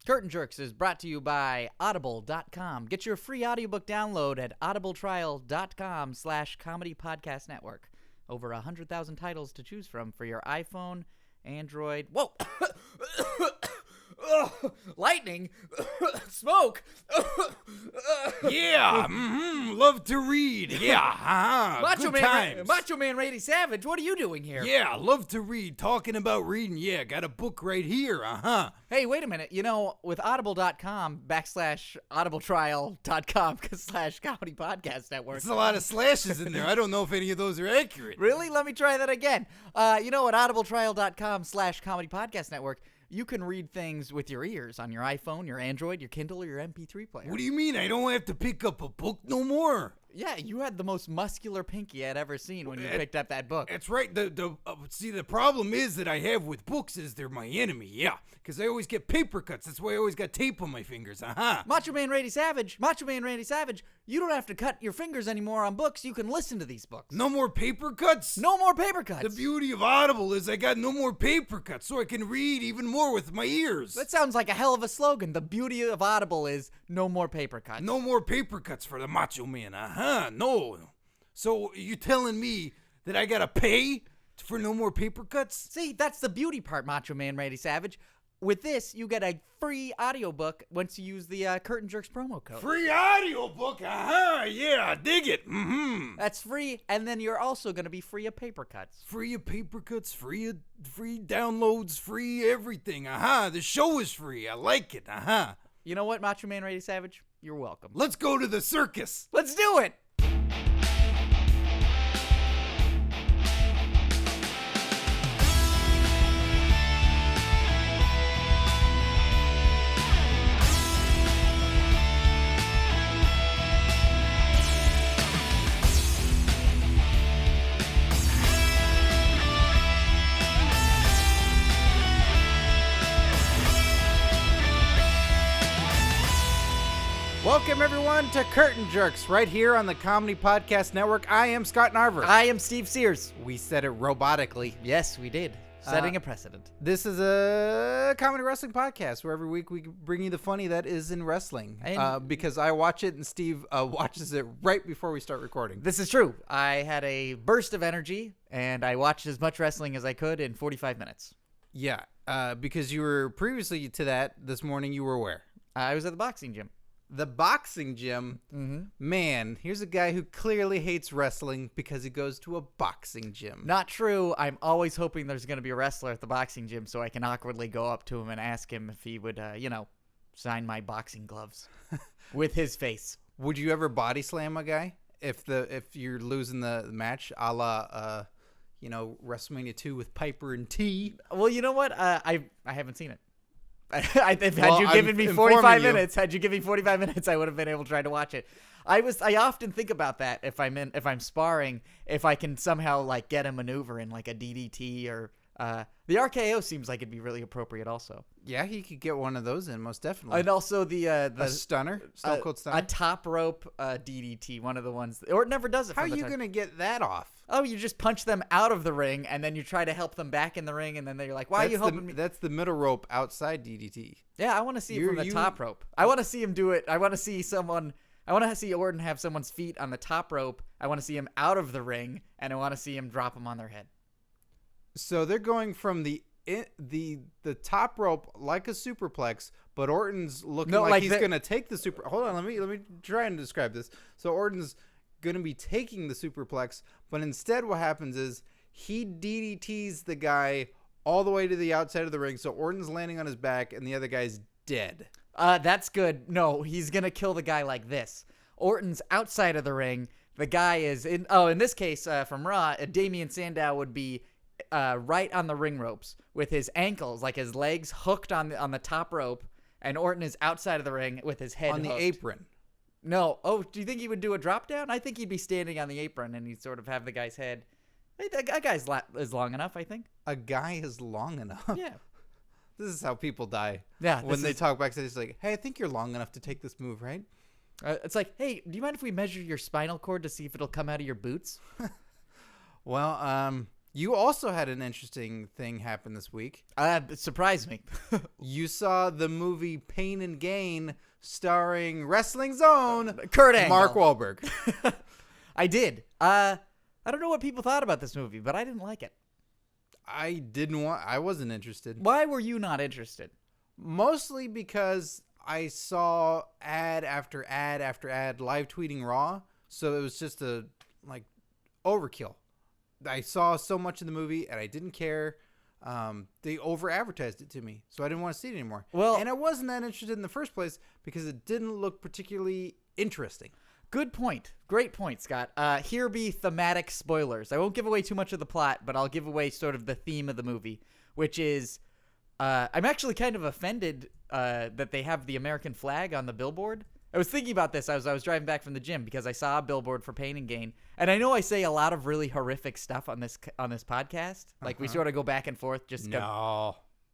Curtain Jerks is brought to you by Audible.com. Get your free audiobook download at audibletrial.com/comedy podcast network. Over 100,000 titles to choose from for your iPhone, Android. Whoa! Lightning! Smoke! Yeah, love to read. Yeah, good times. Macho Man Randy Savage, what are you doing here? Yeah, love to read. Talking about reading. Yeah, got a book right here. Hey, wait a minute. You know, with audible.com /audibletrial.com/comedy podcast network. There's a lot of slashes in there. I don't know if any of those are accurate. Really? Let me try that again. You know, at audibletrial.com/comedy podcast network, you can read things with your ears on your iPhone, your Android, your Kindle, or your MP3 player. What do you mean? I don't have to pick up a book no more? Yeah, you had the most muscular pinky I'd ever seen when you picked up that book. That's right. See, the problem is that I have with books is they're my enemy. Yeah, because I always get paper cuts. That's why I always got tape on my fingers. Macho Man Randy Savage, you don't have to cut your fingers anymore on books. You can listen to these books. No more paper cuts? No more paper cuts. The beauty of Audible is I got no more paper cuts, so I can read even more with my ears. That sounds like a hell of a slogan. The beauty of Audible is no more paper cuts. No more paper cuts for the Macho Man. No. So you telling me that I gotta pay for no more paper cuts? See, that's the beauty part, Macho Man Randy Savage. With this, you get a free audiobook once you use the Curtain Jerks promo code. Free audiobook? Yeah, dig it. That's free, and then you're also going to be free of paper cuts. Free of paper cuts, free downloads, free everything. The show is free. I like it. You know what, Macho Man Randy Savage? You're welcome. Let's go to the circus. Let's do it. Welcome, everyone, to Curtain Jerks, right here on the Comedy Podcast Network. I am Scott Narver. I am Steve Sears. We said it robotically. Yes, we did. Setting a precedent. This is a comedy wrestling podcast where every week we bring you the funny that is in wrestling. Because I watch it and Steve watches it right before we start recording. This is true. I had a burst of energy, and I watched as much wrestling as I could in 45 minutes. Yeah, because you were previously to that this morning, you were where? I was at the boxing gym. The boxing gym? Man, here's a guy who clearly hates wrestling because he goes to a boxing gym. Not true. I'm always hoping there's going to be a wrestler at the boxing gym so I can awkwardly go up to him and ask him if he would, sign my boxing gloves with his face. Would you ever body slam a guy if you're losing the match, a la, WrestleMania 2 with Piper and T? Well, you know what? I haven't seen it. Had you given me 45 minutes, I would have been able to try to watch it. I often think about that if I'm sparring, if I can somehow get a maneuver in like a DDT or the RKO seems like it'd be really appropriate also. Yeah, he could get one of those in, most definitely. And also the stunner, Stone Cold Stunner, a top rope DDT, one of the ones, or it never does it. How are you gonna get that off? Oh, you just punch them out of the ring, and then you try to help them back in the ring, and then they're like, "Why are you helping me?" That's the middle rope outside DDT. Yeah, I want to see it from the top rope. I want to see him do it. I want to see Orton have someone's feet on the top rope. I want to see him out of the ring, and I want to see him drop them on their head. So they're going from the top rope like a superplex, but Orton's looking like he's going to take the super. Hold on, let me try and describe this. So Orton's going to be taking the superplex, but instead what happens is he DDTs the guy all the way to the outside of the ring. So Orton's landing on his back, and the other guy's dead. That's good. No, he's going to kill the guy like this. Orton's outside of the ring. The guy is in. Oh, in this case, from Raw, Damian Sandow would be right on the ring ropes with his ankles, like his legs hooked on the top rope, and Orton is outside of the ring with his head on hooked. The apron. No. Oh, do you think he would do a drop down? I think he'd be standing on the apron and he'd sort of have the guy's head. A guy's is long enough, I think. A guy is long enough? Yeah. This is how people die. Yeah. When they talk backstage, it's like, hey, I think you're long enough to take this move, right? It's like, hey, do you mind if we measure your spinal cord to see if it'll come out of your boots? Well, You also had an interesting thing happen this week. It surprised me. You saw the movie Pain and Gain starring Wrestling's own Kurt Angle. Mark Wahlberg. I did. I don't know what people thought about this movie, but I didn't like it. I wasn't interested. Why were you not interested? Mostly because I saw ad after ad after ad live tweeting Raw, so it was just overkill. I saw so much in the movie and I didn't care. They over advertised it to me, so I didn't want to see it anymore. And I wasn't that interested in the first place because it didn't look particularly interesting. Good point. Great point, Scott. Here be thematic spoilers. I won't give away too much of the plot, but I'll give away sort of the theme of the movie, which is I'm actually kind of offended that they have the American flag on the billboard. I was thinking about this as I was driving back from the gym because I saw a billboard for Pain and Gain, and I know I say a lot of really horrific stuff on this podcast. Like we sort of go back and forth.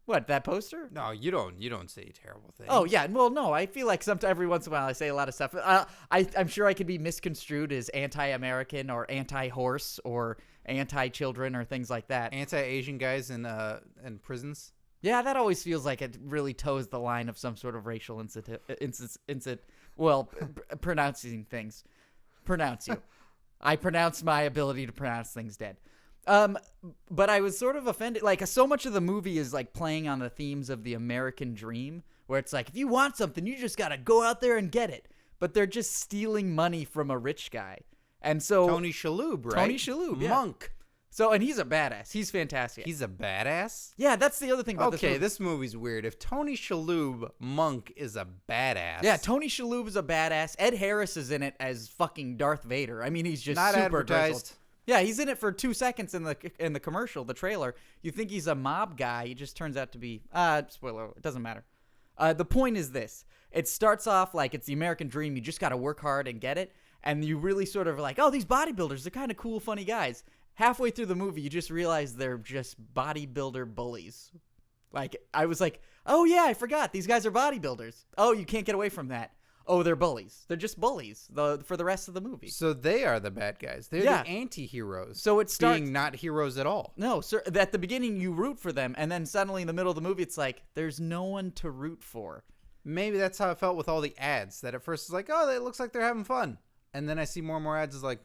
What, that poster? No, you don't say terrible things. Oh yeah, well no, I feel like every once in a while I say a lot of stuff. I'm sure I could be misconstrued as anti-American or anti-horse or anti-children or things like that. Anti-Asian guys in prisons. Yeah, that always feels like it really toes the line of some sort of racial pronouncing things. Pronounce you. I pronounce my ability to pronounce things dead. But I was sort of offended. Like, so much of the movie is like playing on the themes of the American dream, where it's like, if you want something, you just got to go out there and get it. But they're just stealing money from a rich guy. And so Tony Shalhoub, right? Tony Shalhoub, yeah. Monk. So, and he's a badass. He's fantastic. He's a badass? Yeah, that's the other thing about this movie. Okay, this movie's weird. If Tony Shalhoub, Monk, is a badass. Yeah, Tony Shalhoub is a badass. Ed Harris is in it as fucking Darth Vader. I mean, he's just not super advertised. grizzled. Yeah, he's in it for 2 seconds in the commercial, the trailer. You think he's a mob guy. He just turns out to be... spoiler, it doesn't matter. The point is this. It starts off like it's the American dream. You just got to work hard and get it. And you really sort of like, oh, these bodybuilders, they're kind of cool, funny guys. Halfway through the movie, you just realize they're just bodybuilder bullies. Like, I was like, oh, yeah, I forgot. These guys are bodybuilders. Oh, you can't get away from that. Oh, they're bullies. They're just bullies for the rest of the movie. So they are the bad guys. They're the anti-heroes. So it starts being not heroes at all. No, sir. At the beginning, you root for them, and then suddenly in the middle of the movie, it's like there's no one to root for. Maybe that's how I felt with all the ads. That at first it's like, oh, it looks like they're having fun, and then I see more and more ads. It's like,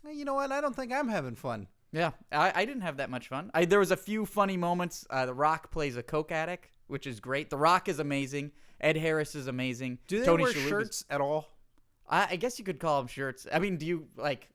hey, you know what? I don't think I'm having fun. Yeah, I didn't have that much fun. There was a few funny moments. The Rock plays a coke addict, which is great. The Rock is amazing. Ed Harris is amazing. Do they Tony wear Shalhoub shirts at all? I guess you could call them shirts. I mean, do you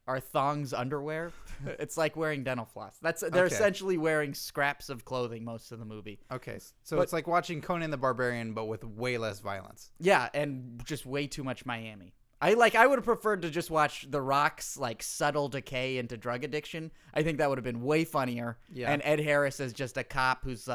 are thongs underwear? It's like wearing dental floss. They're essentially wearing scraps of clothing most of the movie. Okay, so it's like watching Conan the Barbarian, but with way less violence. Yeah, and just way too much Miami. I would have preferred to just watch The Rock's subtle decay into drug addiction. I think that would have been way funnier. Yeah. And Ed Harris as just a cop who's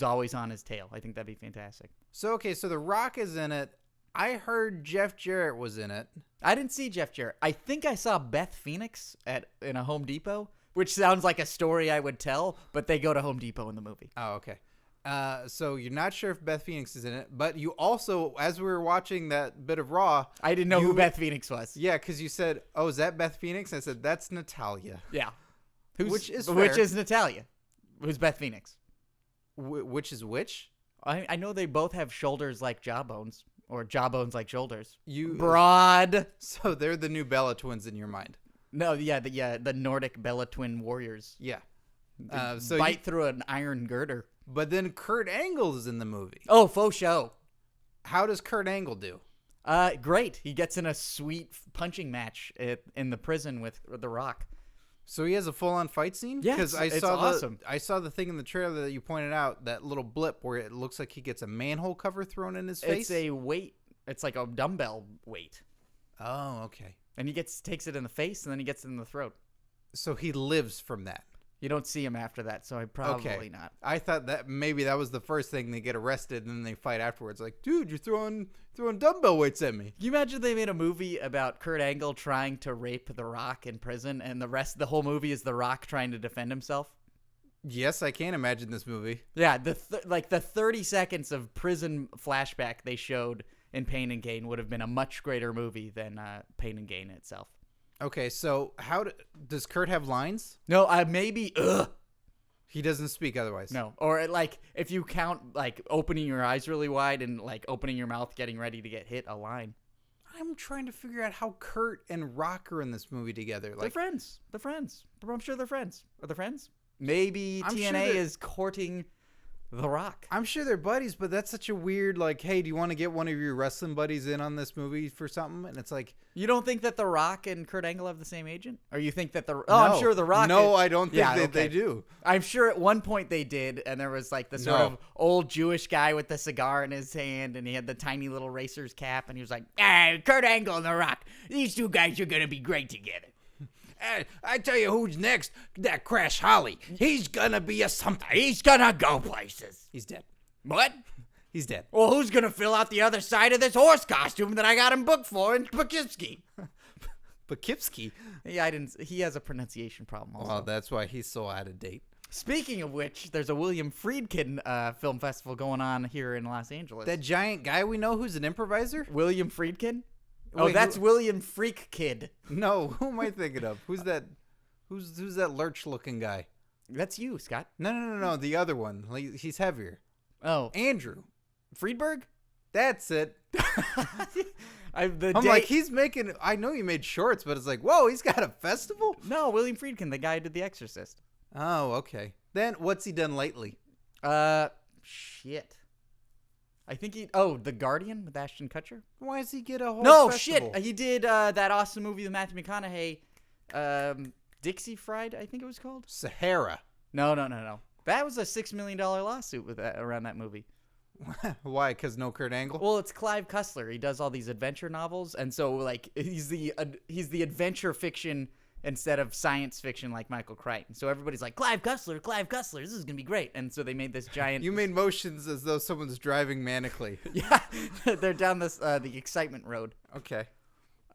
always on his tail. I think that'd be fantastic. So The Rock is in it. I heard Jeff Jarrett was in it. I didn't see Jeff Jarrett. I think I saw Beth Phoenix in a Home Depot, which sounds like a story I would tell, but they go to Home Depot in the movie. Oh, okay. So you're not sure if Beth Phoenix is in it, but you also, as we were watching that bit of Raw, I didn't know who Beth Phoenix was. Yeah, because you said, "Oh, is that Beth Phoenix?" I said, "That's Natalia." Yeah, which is Natalia? Who's Beth Phoenix? Which is which? I know they both have shoulders like jawbones, or jawbones like shoulders. Broad. So they're the new Bella twins in your mind. No, the Nordic Bella twin warriors. Yeah. So bite through an iron girder. But then Kurt Angle is in the movie. Oh, faux show. How does Kurt Angle do? Great. He gets in a sweet punching match in the prison with The Rock. So he has a full-on fight scene? Yeah, it's awesome. I saw the thing in the trailer that you pointed out, that little blip where it looks like he gets a manhole cover thrown in his face. It's a weight. It's like a dumbbell weight. Oh, okay. And he takes it in the face, and then he gets it in the throat. So he lives from that. You don't see him after that, so probably not. I thought that maybe that was the first thing. They get arrested and then they fight afterwards. Like, dude, you're throwing dumbbell weights at me. Can you imagine they made a movie about Kurt Angle trying to rape The Rock in prison, and the whole movie is The Rock trying to defend himself? Yes, I can imagine this movie. Yeah, the 30 seconds of prison flashback they showed in Pain and Gain would have been a much greater movie than Pain and Gain itself. Okay, so does Kurt have lines? No, maybe. He doesn't speak otherwise. No. Or like if you count like opening your eyes really wide and like opening your mouth, getting ready to get hit, a line. I'm trying to figure out how Kurt and Rock are in this movie together. Like, they're friends. They're friends. I'm sure they're friends. Are they friends? Maybe I'm TNA sure is courting The Rock. I'm sure they're buddies, but that's such a weird, like, hey, do you want to get one of your wrestling buddies in on this movie for something? And it's like... You don't think that The Rock and Kurt Angle have the same agent? Or you think that no. I'm sure The Rock... No, I don't think that they do. I'm sure at one point they did, and there was like the sort of old Jewish guy with the cigar in his hand, and he had the tiny little racer's cap, and he was like, Kurt Angle and The Rock, these two guys are going to be great together. I tell you who's next. That Crash Holly. He's gonna be a something. He's gonna go places. He's dead. What? He's dead. Well, who's gonna fill out the other side of this horse costume that I got him booked for in Poughkeepsie? Poughkeepsie? Yeah, he has a pronunciation problem also. Well, that's why he's so out of date. Speaking of which, there's a William Friedkin film festival going on here in Los Angeles. That giant guy we know who's an improviser? William Friedkin? Wait, that's William Freak Kid. No, who am I thinking of? Who's that? Who's that lurch-looking guy? That's you, Scott. No. The other one. He's heavier. Oh, Andrew Friedberg. That's it. I'm like, he's making. I know he made shorts, but it's like, whoa, he's got a festival. No, William Friedkin, the guy who did The Exorcist. Oh, okay. Then what's he done lately? Shit. I think The Guardian with Ashton Kutcher. Why does he get a whole festival? Shit. He did that awesome movie with Matthew McConaughey, Dixie Fried, I think it was called. Sahara. No. That was a $6 million lawsuit around that movie. Why? Because no Kurt Angle? Well, it's Clive Cussler. He does all these adventure novels, and so like he's the adventure fiction instead of science fiction like Michael Crichton. So everybody's like, Clive Cussler, this is gonna be great. And so they made this giant. You made motions as though someone's driving manically. Yeah, they're down the excitement road. Okay.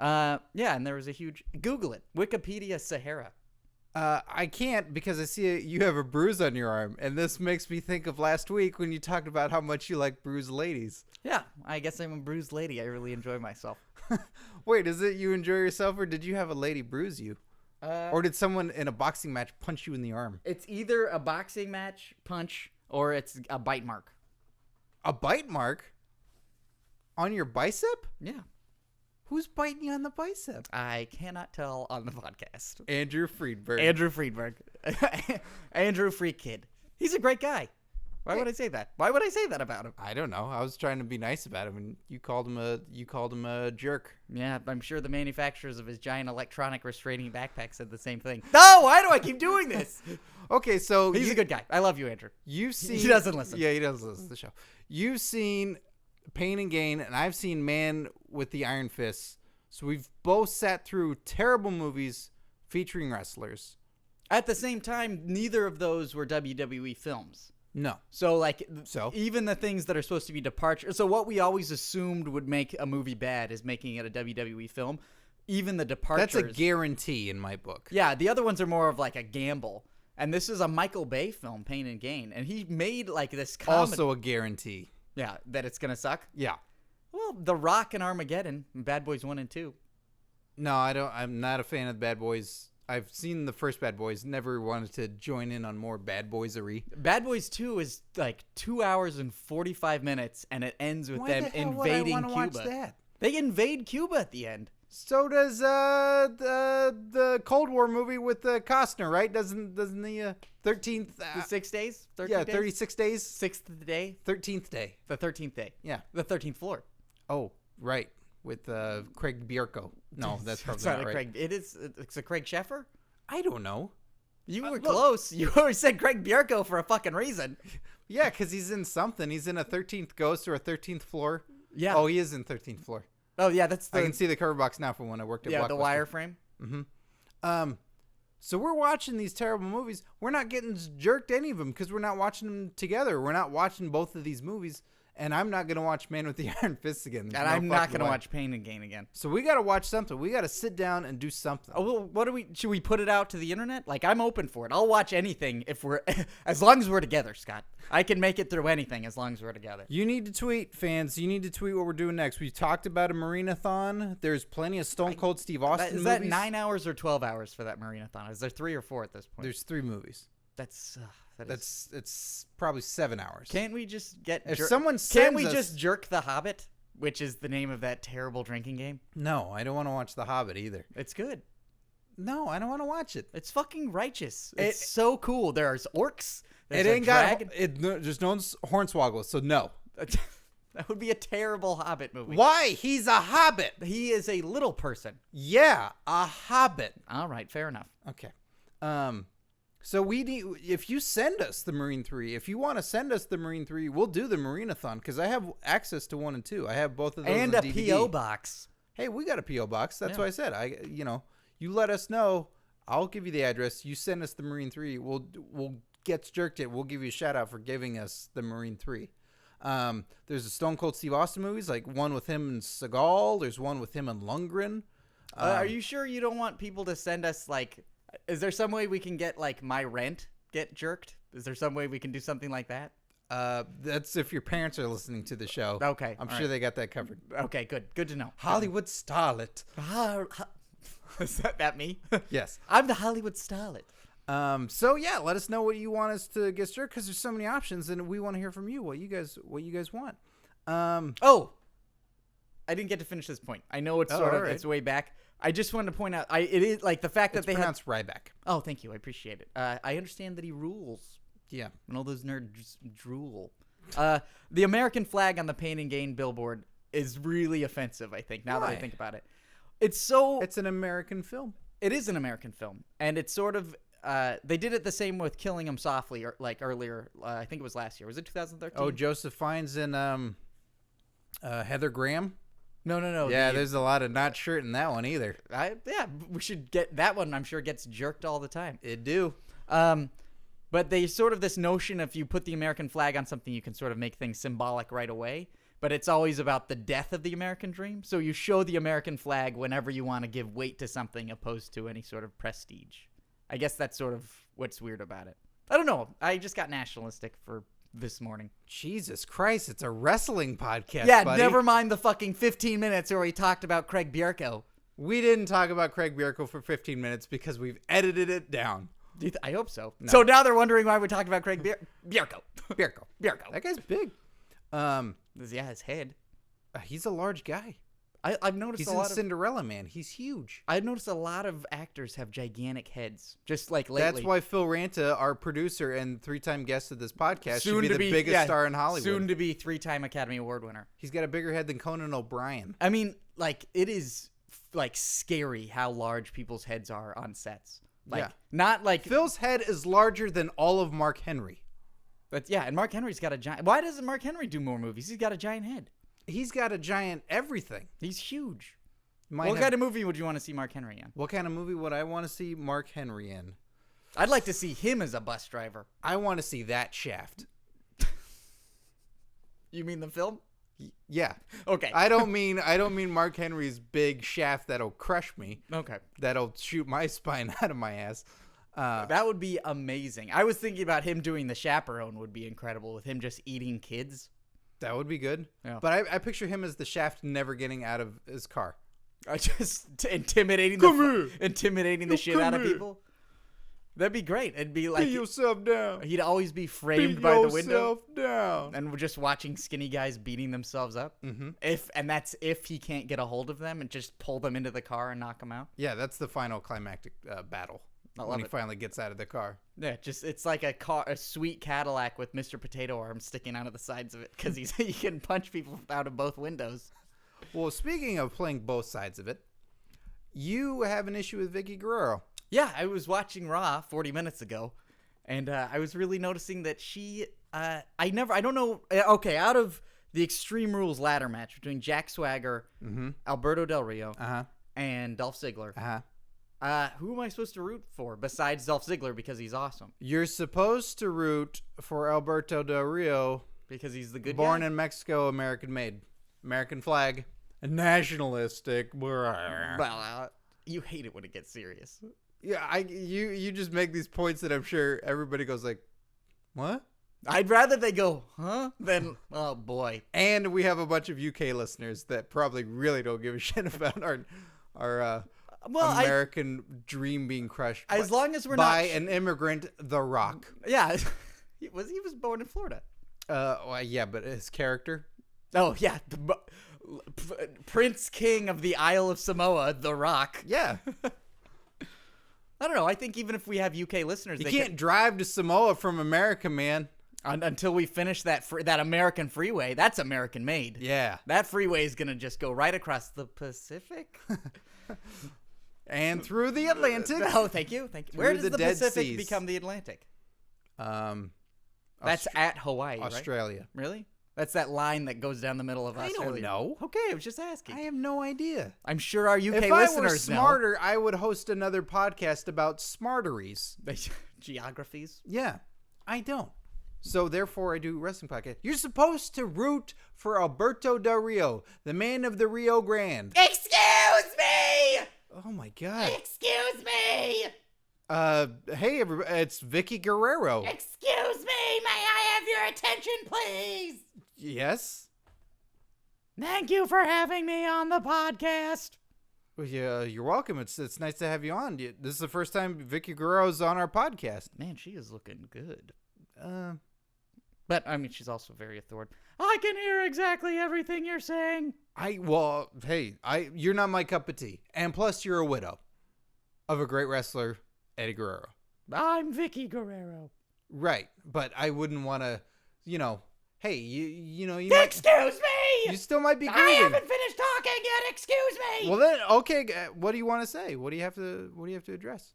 Yeah, and there was a huge. Google it. Wikipedia Sahara. I can't because I see you have a bruise on your arm, and this makes me think of last week when you talked about how much you like bruised ladies. Yeah, I guess I'm a bruised lady. I really enjoy myself. Wait, is it you enjoy yourself, or did you have a lady bruise you? Or did someone in a boxing match punch you in the arm? It's either a boxing match punch or it's a bite mark. A bite mark? On your bicep? Yeah. Who's biting you on the bicep? I cannot tell on the podcast. Andrew Friedberg. Andrew Freak Kid. He's a great guy. Why would I say that? Why would I say that about him? I don't know. I was trying to be nice about him, and you called him a jerk. Yeah, I'm sure the manufacturers of his giant electronic restraining backpack said the same thing. No, why do I keep doing this? Okay, so he's a good guy. I love you, Andrew. You've seen. He doesn't listen. Yeah, he doesn't listen to the show. You've seen Pain and Gain, and I've seen Man with the Iron Fists. So we've both sat through terrible movies featuring wrestlers. At the same time, neither of those were WWE films. No. So even the things that are supposed to be departure. So what we always assumed would make a movie bad is making it a WWE film. Even the departures. That's a guarantee in my book. Yeah, the other ones are more of like a gamble. And this is a Michael Bay film, Pain and Gain, and he made like this comedy. Also a guarantee. Yeah, that it's gonna suck. Yeah. Well, The Rock and Armageddon, Bad Boys 1 and 2. No, I don't. I'm not a fan of Bad Boys. I've seen the first Bad Boys. Never wanted to join in on more Bad Boys-ery. Bad Boys 2 is like 2 hours and 45 minutes, and it ends with them invading Cuba. Watch that? They invade Cuba at the end. So does the Cold War movie with Costner, right? Doesn't the 13th? The 6 days? 36 days. 6th day? 13th day. The 13th day. Yeah. The 13th floor. Oh, right. With Craig Bierko. No, that's probably not right. Craig. It's a Craig Sheffer? I don't know. You were close. You always said Craig Bierko for a fucking reason. Yeah, because he's in something. He's in a 13th Ghost or a 13th Floor. Yeah. Oh, he is in 13th Floor. Oh, yeah, that's I can see the cover box now from when I worked at Blockbuster. Yeah, the wireframe. Mm-hmm. So we're watching these terrible movies. We're not getting jerked any of them because we're not watching them together. We're not watching both of these movies. And I'm not going to watch Man with the Iron Fist again. And I'm not going to watch Pain and Gain again. So we got to watch something. We got to sit down and do something. Oh, well, should we put it out to the internet? Like, I'm open for it. I'll watch anything as long as we're together, Scott. I can make it through anything as long as we're together. You need to tweet, fans. You need to tweet what we're doing next. We talked about a Marinathon. There's plenty of Stone Cold Steve Austin movies. Is that 9 hours or 12 hours for that Marinathon? Is there 3 or 4 at this point? There's 3 movies. That's It's probably 7 hours. Can't we just get? If someone can't sends we us- just jerk the Hobbit, which is the name of that terrible drinking game? No, I don't want to watch The Hobbit either. It's good. No, I don't want to watch it. It's fucking righteous. It's so cool. There's orcs. There's It ain't dragon. there's no hornswoggle, so no. That would be a terrible Hobbit movie. Why? He's a hobbit. He is a little person. Yeah, a hobbit. All right, fair enough. Okay. So we need, if you send us the Marine 3, if you want to send us the Marine 3, we'll do the Marine-a-thon because I have access to 1 and 2. I have both of those And on a DVD. P.O. box. Hey, we got a P.O. box. That's Yeah. what I said. You let us know. I'll give you the address. You send us the Marine 3. We'll get jerked it. We'll give you a shout out for giving us the Marine 3. There's a Stone Cold Steve Austin movies, like one with him and Seagal. There's one with him and Lundgren. Are you sure you don't want people to send us, like, is there some way we can get, like, my rent get jerked? Is there some way we can do something like that? That's if your parents are listening to the show. Okay. I'm all sure right. they got that covered. Okay, good. Good to know. Hollywood starlet. Is that me? Yes. I'm the Hollywood starlet. So yeah, let us know what you want us to get started because there's so many options, and we want to hear from you what you guys want. Oh, I didn't get to finish this point. I know it's sort of right. it's way back. I just wanted to point out it is like the fact that It's they pronounced Ryback. Oh, thank you. I appreciate it. I understand that he rules. Yeah. And all those nerds drool. The American flag on the Pain and Gain billboard is really offensive, I think, now that I Why? think about it. It's an American film. It is an American film. And it's sort of they did it the same with Killing 'Em Softly like earlier. I think it was last year. Was it 2013? Oh, Joseph Fiennes and Heather Graham. No. Yeah, there's a lot of not shirt in that one either. We should get that one. I'm sure gets jerked all the time. It do. But they sort of this notion if you put the American flag on something, you can sort of make things symbolic right away. But it's always about the death of the American dream. So you show the American flag whenever you want to give weight to something opposed to any sort of prestige. I guess that's sort of what's weird about it. I don't know. I just got nationalistic for this morning. Jesus Christ, it's a wrestling podcast, Yeah, buddy. never mind the fucking 15 minutes where we talked about Craig Bierko. We didn't talk about Craig Bierko for 15 minutes because we've edited it down. I hope so. No. So now they're wondering why we talked about Craig Bierko. Bierko. That guy's big. Yeah, his head. He's a large guy. I've noticed He's a in lot of Cinderella Man. He's huge. I've noticed a lot of actors have gigantic heads, just like lately. That's why Phil Ranta, our producer and 3-time guest of this podcast, Soon should be to the be- biggest yeah, star in Hollywood. Soon to be 3-time Academy Award winner. He's got a bigger head than Conan O'Brien. I mean, like, it is like scary how large people's heads are on sets. Like, Yeah. not like Phil's head is larger than all of Mark Henry. But yeah, and Mark Henry's got a giant. Why doesn't Mark Henry do more movies? He's got a giant head. He's got a giant everything. He's huge. Might What have- kind of movie would you want to see Mark Henry in? What kind of movie would I want to see Mark Henry in? I'd like to see him as a bus driver. I want to see that Shaft. You mean the film? Yeah. Okay. I don't mean Mark Henry's big shaft that'll crush me. Okay. That'll shoot my spine out of my ass. That would be amazing. I was thinking about him doing The Chaperone would be incredible with him just eating kids. That would be good. Yeah. But I picture him as the Shaft never getting out of his car. Just intimidating the shit out of people. That'd be great. It'd be like Beat yourself down. he'd always be framed Beat by the yourself window down. and we're just watching skinny guys beating themselves up. Mm-hmm. That's if he can't get a hold of them and just pull them into the car and knock them out. Yeah, that's the final climactic battle. I love When he it. finally gets out of the car. Yeah, it's like a sweet Cadillac with Mr. Potato Arm sticking out of the sides of it because he can punch people out of both windows. Well, speaking of playing both sides of it, you have an issue with Vickie Guerrero. Yeah, I was watching Raw 40 minutes ago, and I was really noticing that she, I don't know, okay, out of the Extreme Rules ladder match between Jack Swagger, Alberto Del Rio, and Dolph Ziggler, who am I supposed to root for besides Dolph Ziggler because he's awesome? You're supposed to root for Alberto Del Rio. Because he's the good Born guy? in Mexico, American made. American flag. Nationalistic. Well, you hate it when it gets serious. Yeah, you just make these points that I'm sure everybody goes like, what? I'd rather they go, huh? Than, oh boy. And we have a bunch of UK listeners that probably really don't give a shit about our American dream being crushed As long as we're by not an immigrant, The Rock. Yeah. He was born in Florida. Well, yeah, but his character. Oh yeah, Prince King of the Isle of Samoa, The Rock. Yeah. I don't know. I think even if we have UK listeners, You can't drive to Samoa from America, man. Until we finish that American freeway. That's American made. Yeah. That freeway is going to just go right across the Pacific. And through the Atlantic. Oh, thank you. Where does the Pacific Seas. become the Atlantic? That's at Hawaii, Australia. Right? Really? That's that line that goes down the middle of Australia. I don't know. Okay, I was just asking. I have no idea. I'm sure our UK if listeners I were smarter, I would host another podcast about smarteries. Geographies? Yeah, I don't. So therefore, I do wrestling podcast. You're supposed to root for Alberto Del Rio, the man of the Rio Grande. Excuse me! Oh my God. Excuse me! Hey, everybody, it's Vickie Guerrero. Excuse me! May I have your attention, please? Yes? Thank you for having me on the podcast. Well, yeah, you're welcome. It's nice to have you on. This is the first time Vickie Guerrero's on our podcast. Man, she is looking good. But, I mean, she's also very authoritative. I can hear exactly everything you're saying. You're not my cup of tea. And plus, you're a widow of a great wrestler, Eddie Guerrero. I'm Vickie Guerrero. Right, but I wouldn't want to, hey, you Excuse me! You still might be grieving. I haven't finished talking yet, excuse me! Well then, okay, what do you want to say? What do you have to address?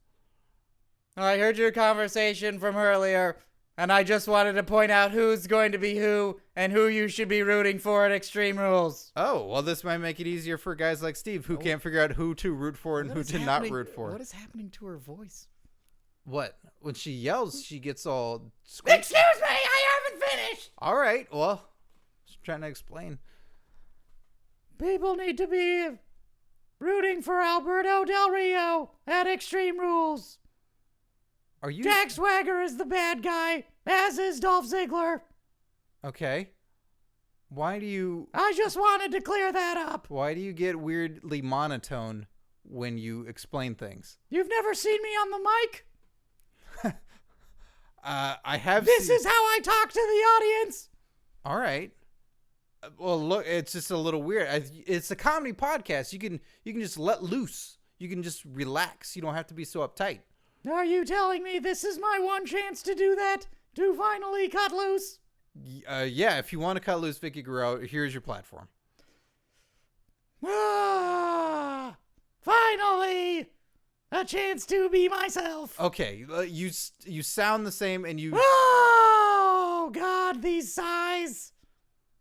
I heard your conversation from earlier, and I just wanted to point out who's going to be who and who you should be rooting for at Extreme Rules. Oh, well, this might make it easier for guys like Steve who can't figure out who to root for and who to not root for. What is happening to her voice? What? When she yells, she gets all squeaky. Excuse me, I haven't finished! All right, well, just trying to explain. People need to be rooting for Alberto Del Rio at Extreme Rules. Are you? Jack Swagger is the bad guy, as is Dolph Ziggler. Okay. Why do you... I just wanted to clear that up. Why do you get weirdly monotone when you explain things? You've never seen me on the mic? I have This is how I talk to the audience. All right. Well, look, it's just a little weird. It's a comedy podcast. You can just let loose. You can just relax. You don't have to be so uptight. Are you telling me this is my one chance to do that? To finally cut loose? Yeah, if you want to cut loose Vickie Guerrero, here's your platform. Finally! A chance to be myself. Okay, you sound the same and you... Oh, God, these sighs.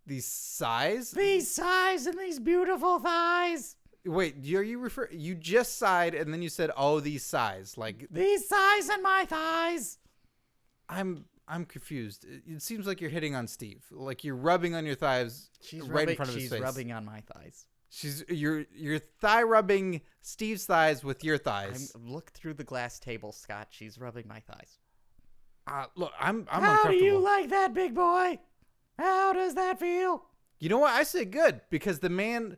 These sighs? These sighs and these beautiful thighs. Wait, you just sighed and then you said, "Oh, these sighs." Like these sighs and my thighs. I'm confused. It seems like you're hitting on Steve. Like you're rubbing on your thighs in front of his face. She's rubbing on my thighs. You're thigh rubbing Steve's thighs with your thighs. Look through the glass table, Scott. She's rubbing my thighs. Look, I'm uncomfortable. How do you like that, big boy? How does that feel? You know what? I say good because the man...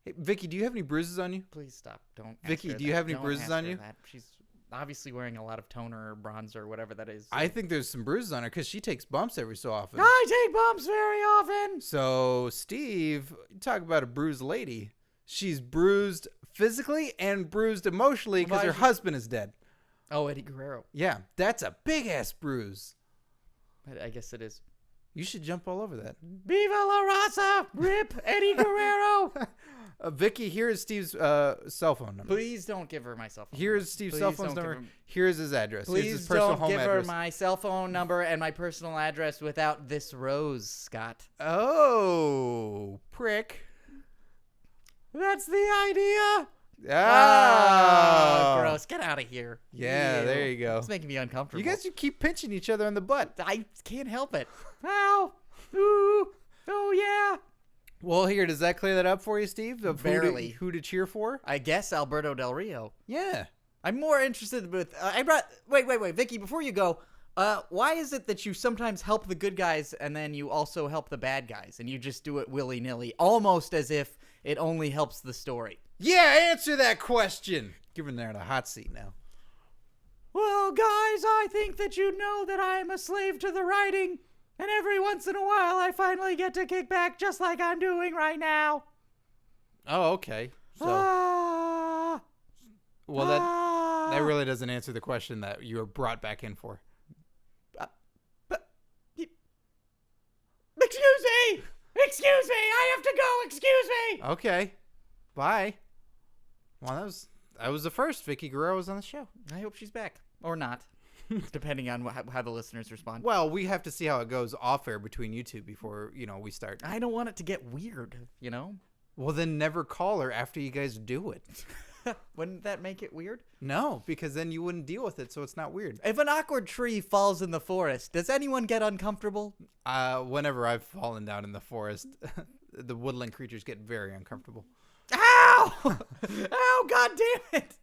Hey, Vickie, do you have any bruises on you? Please stop. Don't Vickie, do you have any bruises on you? She's obviously wearing a lot of toner or bronzer or whatever that is. I think there's some bruises on her because she takes bumps every so often. I take bumps very often. So, Steve, you talk about a bruised lady. She's bruised physically and bruised emotionally because her husband is dead. Oh, Eddie Guerrero. Yeah, that's a big-ass bruise. I guess it is. You should jump all over that. Viva la raza! Rip Eddie Guerrero! Vickie, here is Steve's cell phone number. Please don't give her my cell phone. Here's Steve's cell phone number. Here's his address. Please Here's his personal don't give home address. her my cell phone number and my personal address without this rose, Scott. Oh, prick. That's the idea. Oh, gross. Get out of here. Yeah, Ew. there you go. It's making me uncomfortable. You guys keep pinching each other in the butt. I can't help it. Ow. Ooh. Oh, yeah. Well, here, does that clear that up for you, Steve? Of Barely. Who to cheer for? I guess Alberto Del Rio. Yeah. I'm more interested with... Wait, Vickie, before you go, why is it that you sometimes help the good guys and then you also help the bad guys and you just do it willy-nilly, almost as if it only helps the story? Yeah, answer that question. Giving there in a hot seat now. Well, guys, I think that you know that I am a slave to the writing, and every once in a while I finally get to kick back just like I'm doing right now. Oh, okay. So, well, that really doesn't answer the question that you were brought back in for. Excuse me! Excuse me! I have to go! Excuse me! Okay. Bye. Well, that was the first. Vickie Guerrero was on the show. I hope she's back. Or not. Depending on how the listeners respond. Well, we have to see how it goes off air between you two before, we start. I don't want it to get weird, Well, then never call her after you guys do it. Wouldn't that make it weird? No, because then you wouldn't deal with it, so it's not weird. If an awkward tree falls in the forest, does anyone get uncomfortable? Whenever I've fallen down in the forest, the woodland creatures get very uncomfortable. Ow! Ow, god damn it!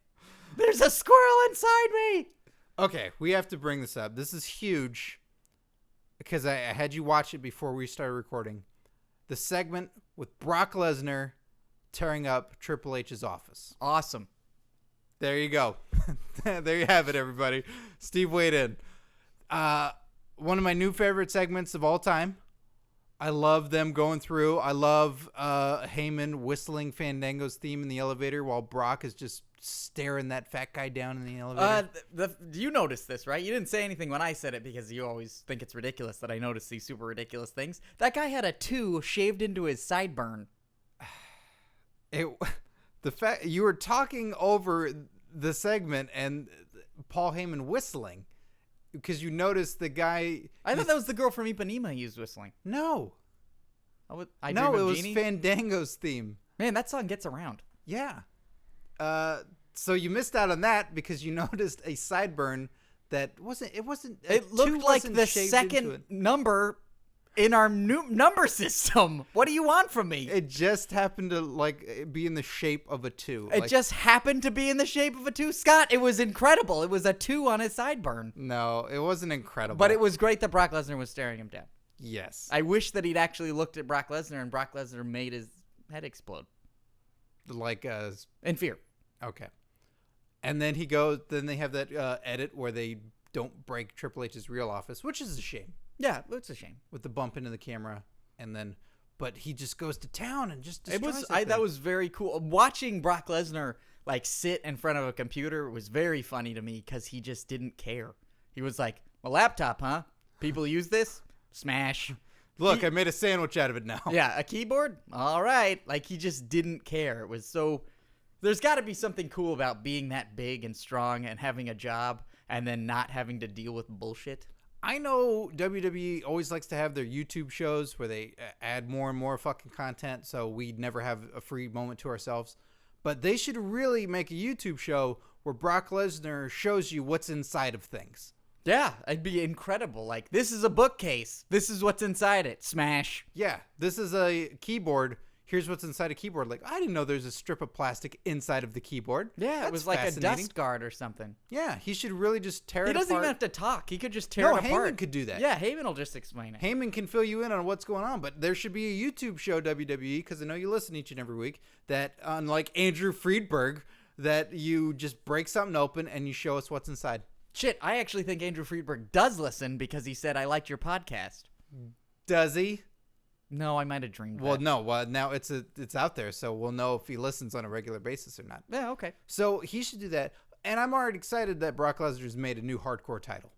There's a squirrel inside me! Okay, we have to bring this up. This is huge because I had you watch it before we started recording. The segment with Brock Lesnar tearing up Triple H's office. Awesome. There you go. There you have it, everybody. Steve weighed in. One of my new favorite segments of all time. I love them going through. I love Heyman whistling Fandango's theme in the elevator while Brock is just staring that fat guy down in the elevator. You noticed this, right? You didn't say anything when I said it because you always think it's ridiculous that I notice these super ridiculous things. That guy had a 2 shaved into his sideburn. The fact you were talking over the segment and Paul Heyman whistling because you noticed the guy. I thought that was the girl from Ipanema he was whistling. No. It was Fandango's theme. Man, that song gets around. Yeah. So you missed out on that because you noticed a sideburn that wasn't. It looked like the second number in our new number system. What do you want from me? It just happened to be in the shape of a 2. It just happened to be in the shape of a 2. Scott, it was incredible. It was a 2 on his sideburn. No, it wasn't incredible. But it was great that Brock Lesnar was staring him down. Yes. I wish that he'd actually looked at Brock Lesnar and Brock Lesnar made his head explode. In fear. Okay. And then then they have that edit where they don't break Triple H's real office, which is a shame. Yeah, it's a shame. With the bump into the camera, but he just goes to town and just destroys that was very cool. Watching Brock Lesnar sit in front of a computer was very funny to me because he just didn't care. He was like, "A laptop, huh? People use this? Smash." Look, I made a sandwich out of it now. Yeah, a keyboard? All right. He just didn't care. It was so. There's got to be something cool about being that big and strong and having a job and then not having to deal with bullshit. I know WWE always likes to have their YouTube shows where they add more and more fucking content, so we never have a free moment to ourselves. But they should really make a YouTube show where Brock Lesnar shows you what's inside of things. Yeah, it'd be incredible. This is a bookcase. This is what's inside it. Smash. Yeah, this is a keyboard. Here's what's inside a keyboard. I didn't know there's a strip of plastic inside of the keyboard. Yeah, That's it was like a dust guard or something. Yeah, he should really just tear it apart. He doesn't even have to talk. He could just tear it apart. Heyman could do that. Yeah, Heyman will just explain it. Heyman can fill you in on what's going on, but there should be a YouTube show, WWE, because I know you listen each and every week, that unlike Andrew Friedberg, that you just break something open and you show us what's inside. Shit, I actually think Andrew Friedberg does listen because he said, "I liked your podcast." Does he? No, I might have dreamed that. Well, no. Well, now it's out there, so we'll know if he listens on a regular basis or not. Yeah, okay. So he should do that. And I'm already excited that Brock Lesnar's made a new hardcore title.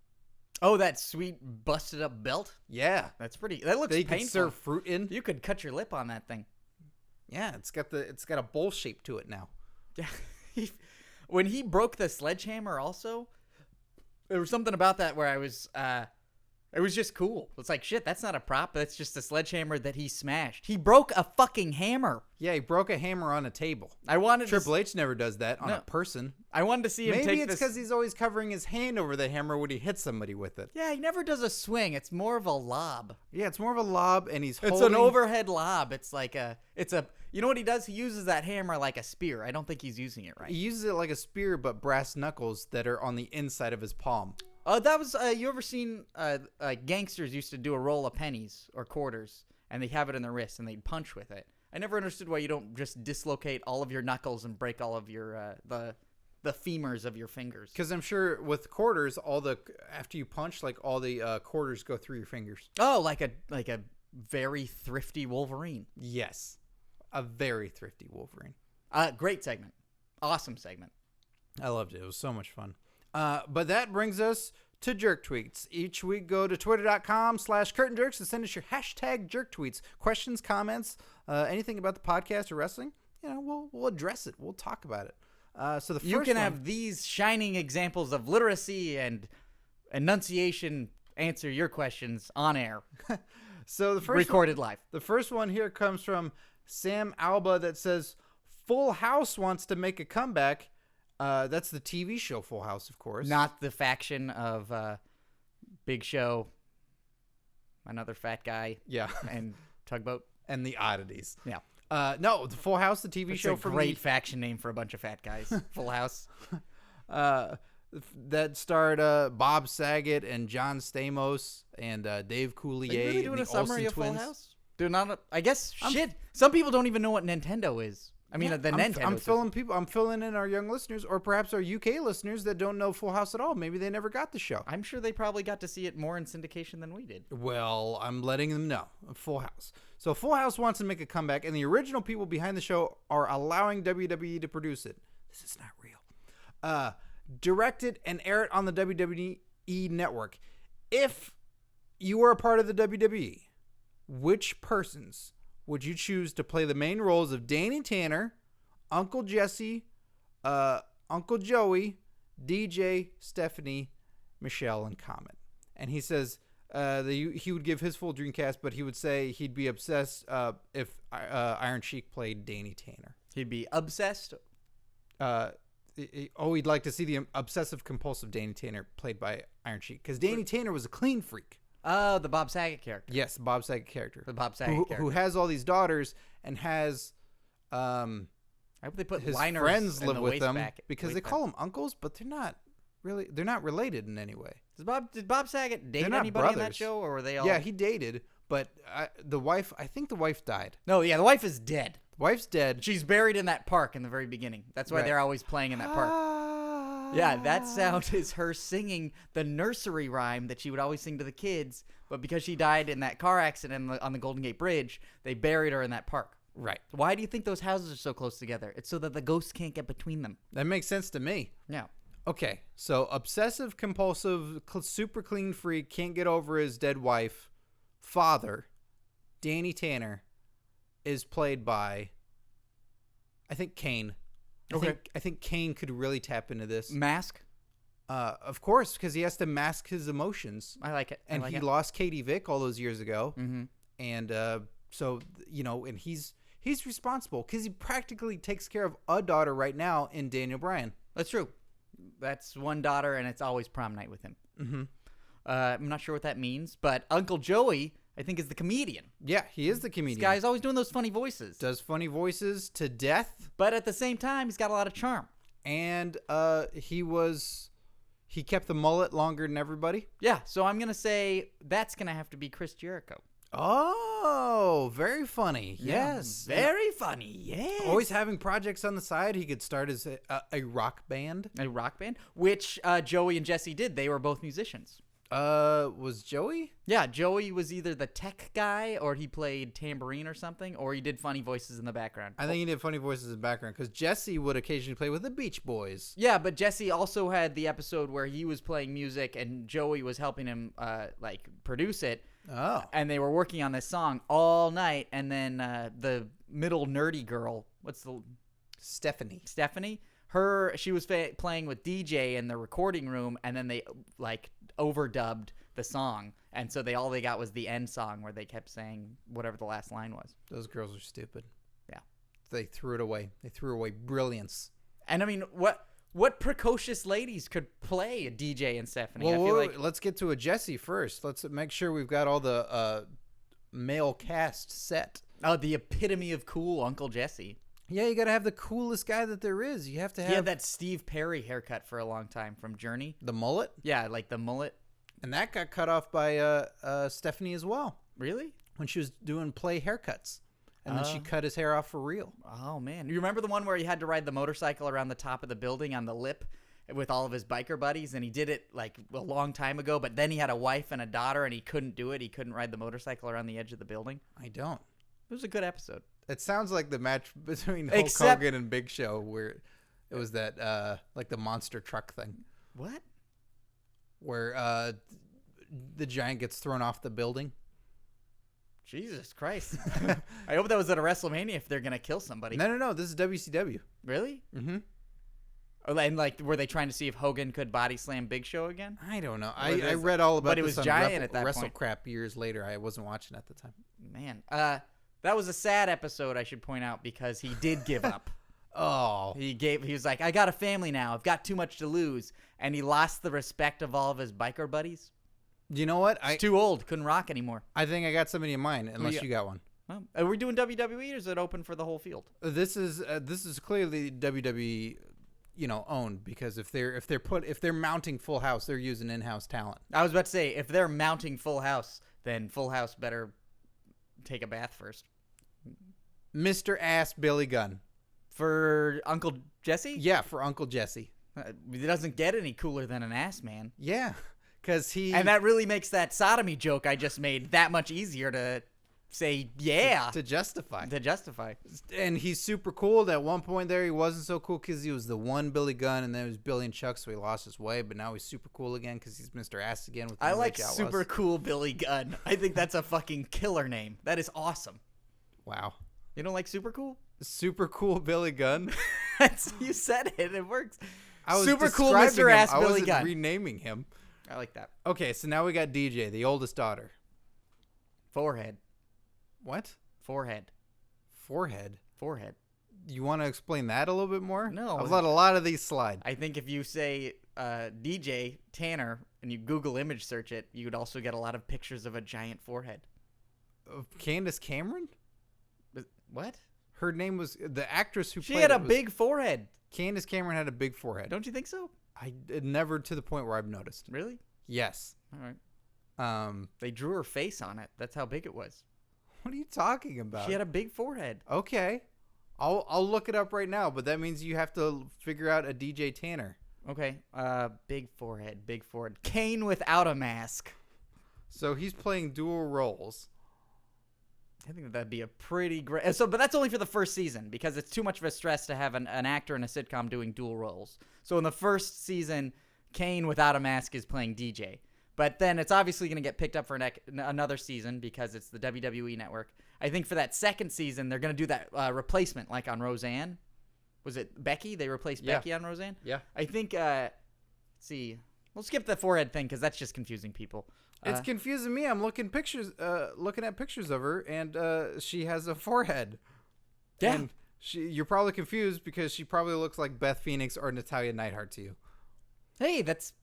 Oh, that sweet busted up belt? Yeah. That's pretty. That looks painful. They can serve fruit in. You could cut your lip on that thing. Yeah, it's got a bowl shape to it now. Yeah. When he broke the sledgehammer also, there was something about that where I was it was just cool. It's like, shit, that's not a prop. That's just a sledgehammer that he smashed. He broke a fucking hammer. Yeah, he broke a hammer on a table. Triple H never does that on a person. I wanted to see him take this. Maybe it's because he's always covering his hand over the hammer when he hits somebody with it. Yeah, he never does a swing. It's more of a lob. Yeah, it's more of a lob, and he's holding... It's an overhead lob. It's like you know what he does? He uses that hammer like a spear. I don't think he's using it right. He uses it like a spear, but brass knuckles that are on the inside of his palm. That was, you ever seen, gangsters used to do a roll of pennies or quarters, and they'd have it in their wrist, and they'd punch with it. I never understood why you don't just dislocate all of your knuckles and break all of your, the the femurs of your fingers. Because I'm sure with quarters, after you punch, like all the quarters go through your fingers. Oh, like a very thrifty Wolverine. Yes, a very thrifty Wolverine. Great segment. Awesome segment. I loved it. It was so much fun. But that brings us to jerk tweets. Each week, go to twitter.com/curtainjerks and send us your hashtag jerk tweets. Questions, comments, anything about the podcast or wrestling. We'll address it. We'll talk about it. So the first you can have these shining examples of literacy and enunciation answer your questions on air. So the first recorded live. The first one here comes from Sam Alba that says, Full House wants to make a comeback. That's the TV show Full House, of course. Not the faction of Big Show, another fat guy, and Tugboat. And the Oddities. Yeah. No, the Full House, the TV That's show a from great faction name for a bunch of fat guys. Full House. That starred Bob Saget and John Stamos and Dave Coulier. Are you really doing and the a summary Olsen of twins. Full House? I guess shit. Some people don't even know what Nintendo is. I mean, the Nintendo. I'm filling in our young listeners, or perhaps our UK listeners that don't know Full House at all. Maybe they never got the show. I'm sure they probably got to see it more in syndication than we did. Well, I'm letting them know. Full House. So Full House wants to make a comeback, and the original people behind the show are allowing WWE to produce it. This is not real. Direct it and air it on the WWE network. If you were a part of the WWE, which persons would you choose to play the main roles of Danny Tanner, Uncle Jesse, Uncle Joey, DJ, Stephanie, Michelle, and Comet? And he says he would give his full Dreamcast, but he would say he'd be obsessed if Iron Sheik played Danny Tanner. He'd be obsessed? He'd like to see the obsessive-compulsive Danny Tanner played by Iron Sheik, because Danny Tanner was a clean freak. Oh, the Bob Saget character. Yes, Bob Saget character. The Bob Saget character. Who has all these daughters and has I hope they put his liners friends in live the with them because they waistband. call them uncles, but they're not related in any way. Did Bob Saget date not anybody in that brothers. show, or were they all? Yeah, he dated, but I think the wife died. No, yeah, the wife is dead. The wife's dead. She's buried in that park in the very beginning. That's why they're always playing in that park. Yeah, that sound is her singing the nursery rhyme that she would always sing to the kids, but because she died in that car accident on the Golden Gate Bridge, they buried her in that park. Right. Why do you think those houses are so close together? It's so that the ghosts can't get between them. That makes sense to me. Yeah. Okay, so obsessive compulsive, super clean freak, can't get over his dead wife, father, Danny Tanner, is played by, I think, Kane. I think Kane could really tap into this. Mask? Of course, because he has to mask his emotions. I like it. And he lost Katie Vick all those years ago. Mm-hmm. And so, and he's responsible because he practically takes care of a daughter right now in Daniel Bryan. That's true. That's one daughter, and it's always prom night with him. Mm-hmm. I'm not sure what that means, but Uncle Joey, I think, is the comedian. Yeah, he is the comedian. This guy's always doing those funny voices. Does funny voices to death. But at the same time, he's got a lot of charm. And he kept the mullet longer than everybody. Yeah, so I'm going to say that's going to have to be Chris Jericho. Oh, very funny. Yes. Very funny. Yes. Always having projects on the side. He could start as a rock band. A rock band, which Joey and Jesse did. They were both musicians. Was Joey? Yeah, Joey was either the tech guy, or he played tambourine or something, or he did funny voices in the background. I think he did funny voices in the background because Jesse would occasionally play with the Beach Boys. Yeah, but Jesse also had the episode where he was playing music and Joey was helping him produce it. Oh. And they were working on this song all night, and then the middle nerdy girl, Stephanie? She was playing with DJ in the recording room, and then they overdubbed the song, and so all they got was the end song where they kept saying whatever the last line was. Those girls are stupid. Yeah. They threw it away. They threw away brilliance. And I mean, what precocious ladies could play a DJ and Stephanie? Well, let's get to a Jesse first. Let's make sure we've got all the male cast set. Oh, the epitome of cool Uncle Jesse. Yeah, you got to have the coolest guy that there is. You have to have... He had that Steve Perry haircut for a long time from Journey. The mullet? Yeah, like the mullet. And that got cut off by Stephanie as well. Really? When she was doing play haircuts. And then she cut his hair off for real. Oh, man. You remember the one where he had to ride the motorcycle around the top of the building on the lip with all of his biker buddies? And he did it like a long time ago, but then he had a wife and a daughter and he couldn't do it. He couldn't ride the motorcycle around the edge of the building. I don't. It was a good episode. It sounds like the match between Hulk Hogan and Big Show where it was that like the monster truck thing. What? Where the giant gets thrown off the building. Jesus Christ. I hope that was at a WrestleMania if they're going to kill somebody. No. This is WCW. Really? Mm-hmm. And like, were they trying to see if Hogan could body slam Big Show again? I don't know. I read all about but it was giant at that Wrestle point. Crap years later. I wasn't watching at the time. Man. That was a sad episode, I should point out, because he did give up. Oh. He was like, I got a family now. I've got too much to lose. And he lost the respect of all of his biker buddies. You know what? He's too old. Couldn't rock anymore. I think I got somebody in mind, unless you got one. Well, are we doing WWE or is it open for the whole field? This is clearly WWE, owned, because if they're mounting Full House, they're using in-house talent. I was about to say, if they're mounting Full House, then Full House better take a bath first. Mr. Ass Billy Gunn. For Uncle Jesse? Yeah, for Uncle Jesse. It doesn't get any cooler than an ass man. Yeah, because and that really makes that sodomy joke I just made that much easier to say, yeah. To justify. And he's super cool. At one point there, he wasn't so cool because he was the one Billy Gunn, and then it was Billy and Chuck, so he lost his way. But now he's super cool again because he's Mr. Ass again. With I like Super Cool Billy Gunn. I think that's a fucking killer name. That is awesome. Wow. You don't like Super Cool? Super Cool Billy Gunn? You said it. It works. I was Super Cool Mr. Ass Billy Gunn. I wasn't renaming him. I like that. Okay, so now we got DJ, the oldest daughter. Forehead. What? Forehead. You want to explain that a little bit more? No. I've let a lot of these slide. I think if you say DJ Tanner and you Google image search it, you would also get a lot of pictures of a giant forehead. Candace Cameron? What? Her name was the actress who played. She had a big forehead. Candace Cameron had a big forehead. Don't you think so? I never to the point where I've noticed. Really? Yes. All right. They drew her face on it. That's how big it was. What are you talking about? She had a big forehead. Okay. I'll look it up right now, but that means you have to figure out a DJ Tanner. Okay. Big forehead. Kane without a mask. So he's playing dual roles. I think that'd be a pretty great. But that's only for the first season because it's too much of a stress to have an actor in a sitcom doing dual roles. So in the first season, Kane without a mask is playing DJ. But then it's obviously going to get picked up for another season because it's the WWE Network. I think for that second season, they're going to do that replacement like on Roseanne. Was it Becky? They replaced Becky on Roseanne? Yeah. I think, let's see. We'll skip the forehead thing because that's just confusing people. It's confusing me. I'm looking at pictures of her, and she has a forehead. Yeah. And you're probably confused because she probably looks like Beth Phoenix or Natalya Neidhart to you. Hey, that's...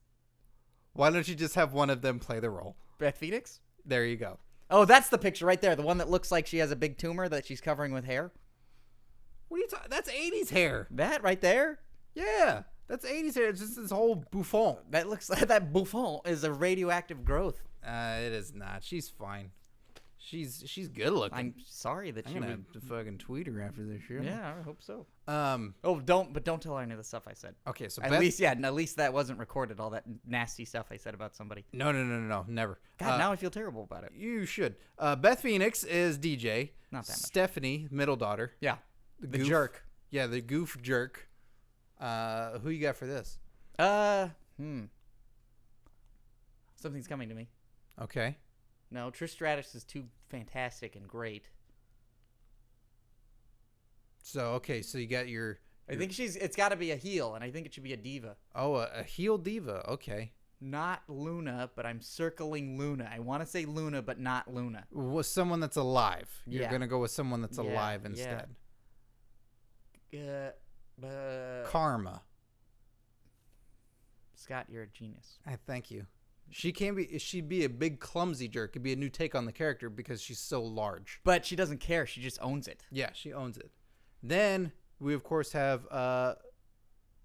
Why don't you just have one of them play the role? Beth Phoenix? There you go. Oh, that's the picture right there. The one that looks like she has a big tumor that she's covering with hair. What are you talking? That's 80s hair. That right there? Yeah. That's 80s hair. It's just this whole bouffon. That looks like that bouffon is a radioactive growth. It is not. She's fine. She's good looking. I'm sorry that I'm she gonna would... have to fucking tweet her after this show. Yeah, I hope so. Don't tell her any of the stuff I said. Okay, so at least that wasn't recorded. All that nasty stuff I said about somebody. No, never. God, now I feel terrible about it. You should. Beth Phoenix is DJ. Not that much. Stephanie, middle daughter. Yeah, the goof. jerk. Yeah, the goof jerk. Who you got for this? Something's coming to me. Okay. No, Trish Stratus is too fantastic and great. So you got your I think it's got to be a heel, and I think it should be a diva. Oh, a heel diva. Okay. Not Luna, but I'm circling Luna. I want to say Luna, but not Luna. With someone that's alive. You're Yeah. going to go with someone that's alive instead. Karma. Scott, you're a genius. I thank you. She'd be a big clumsy jerk. It'd be a new take on the character because she's so large. But she doesn't care. She just owns it. Yeah, she owns it. Then we of course have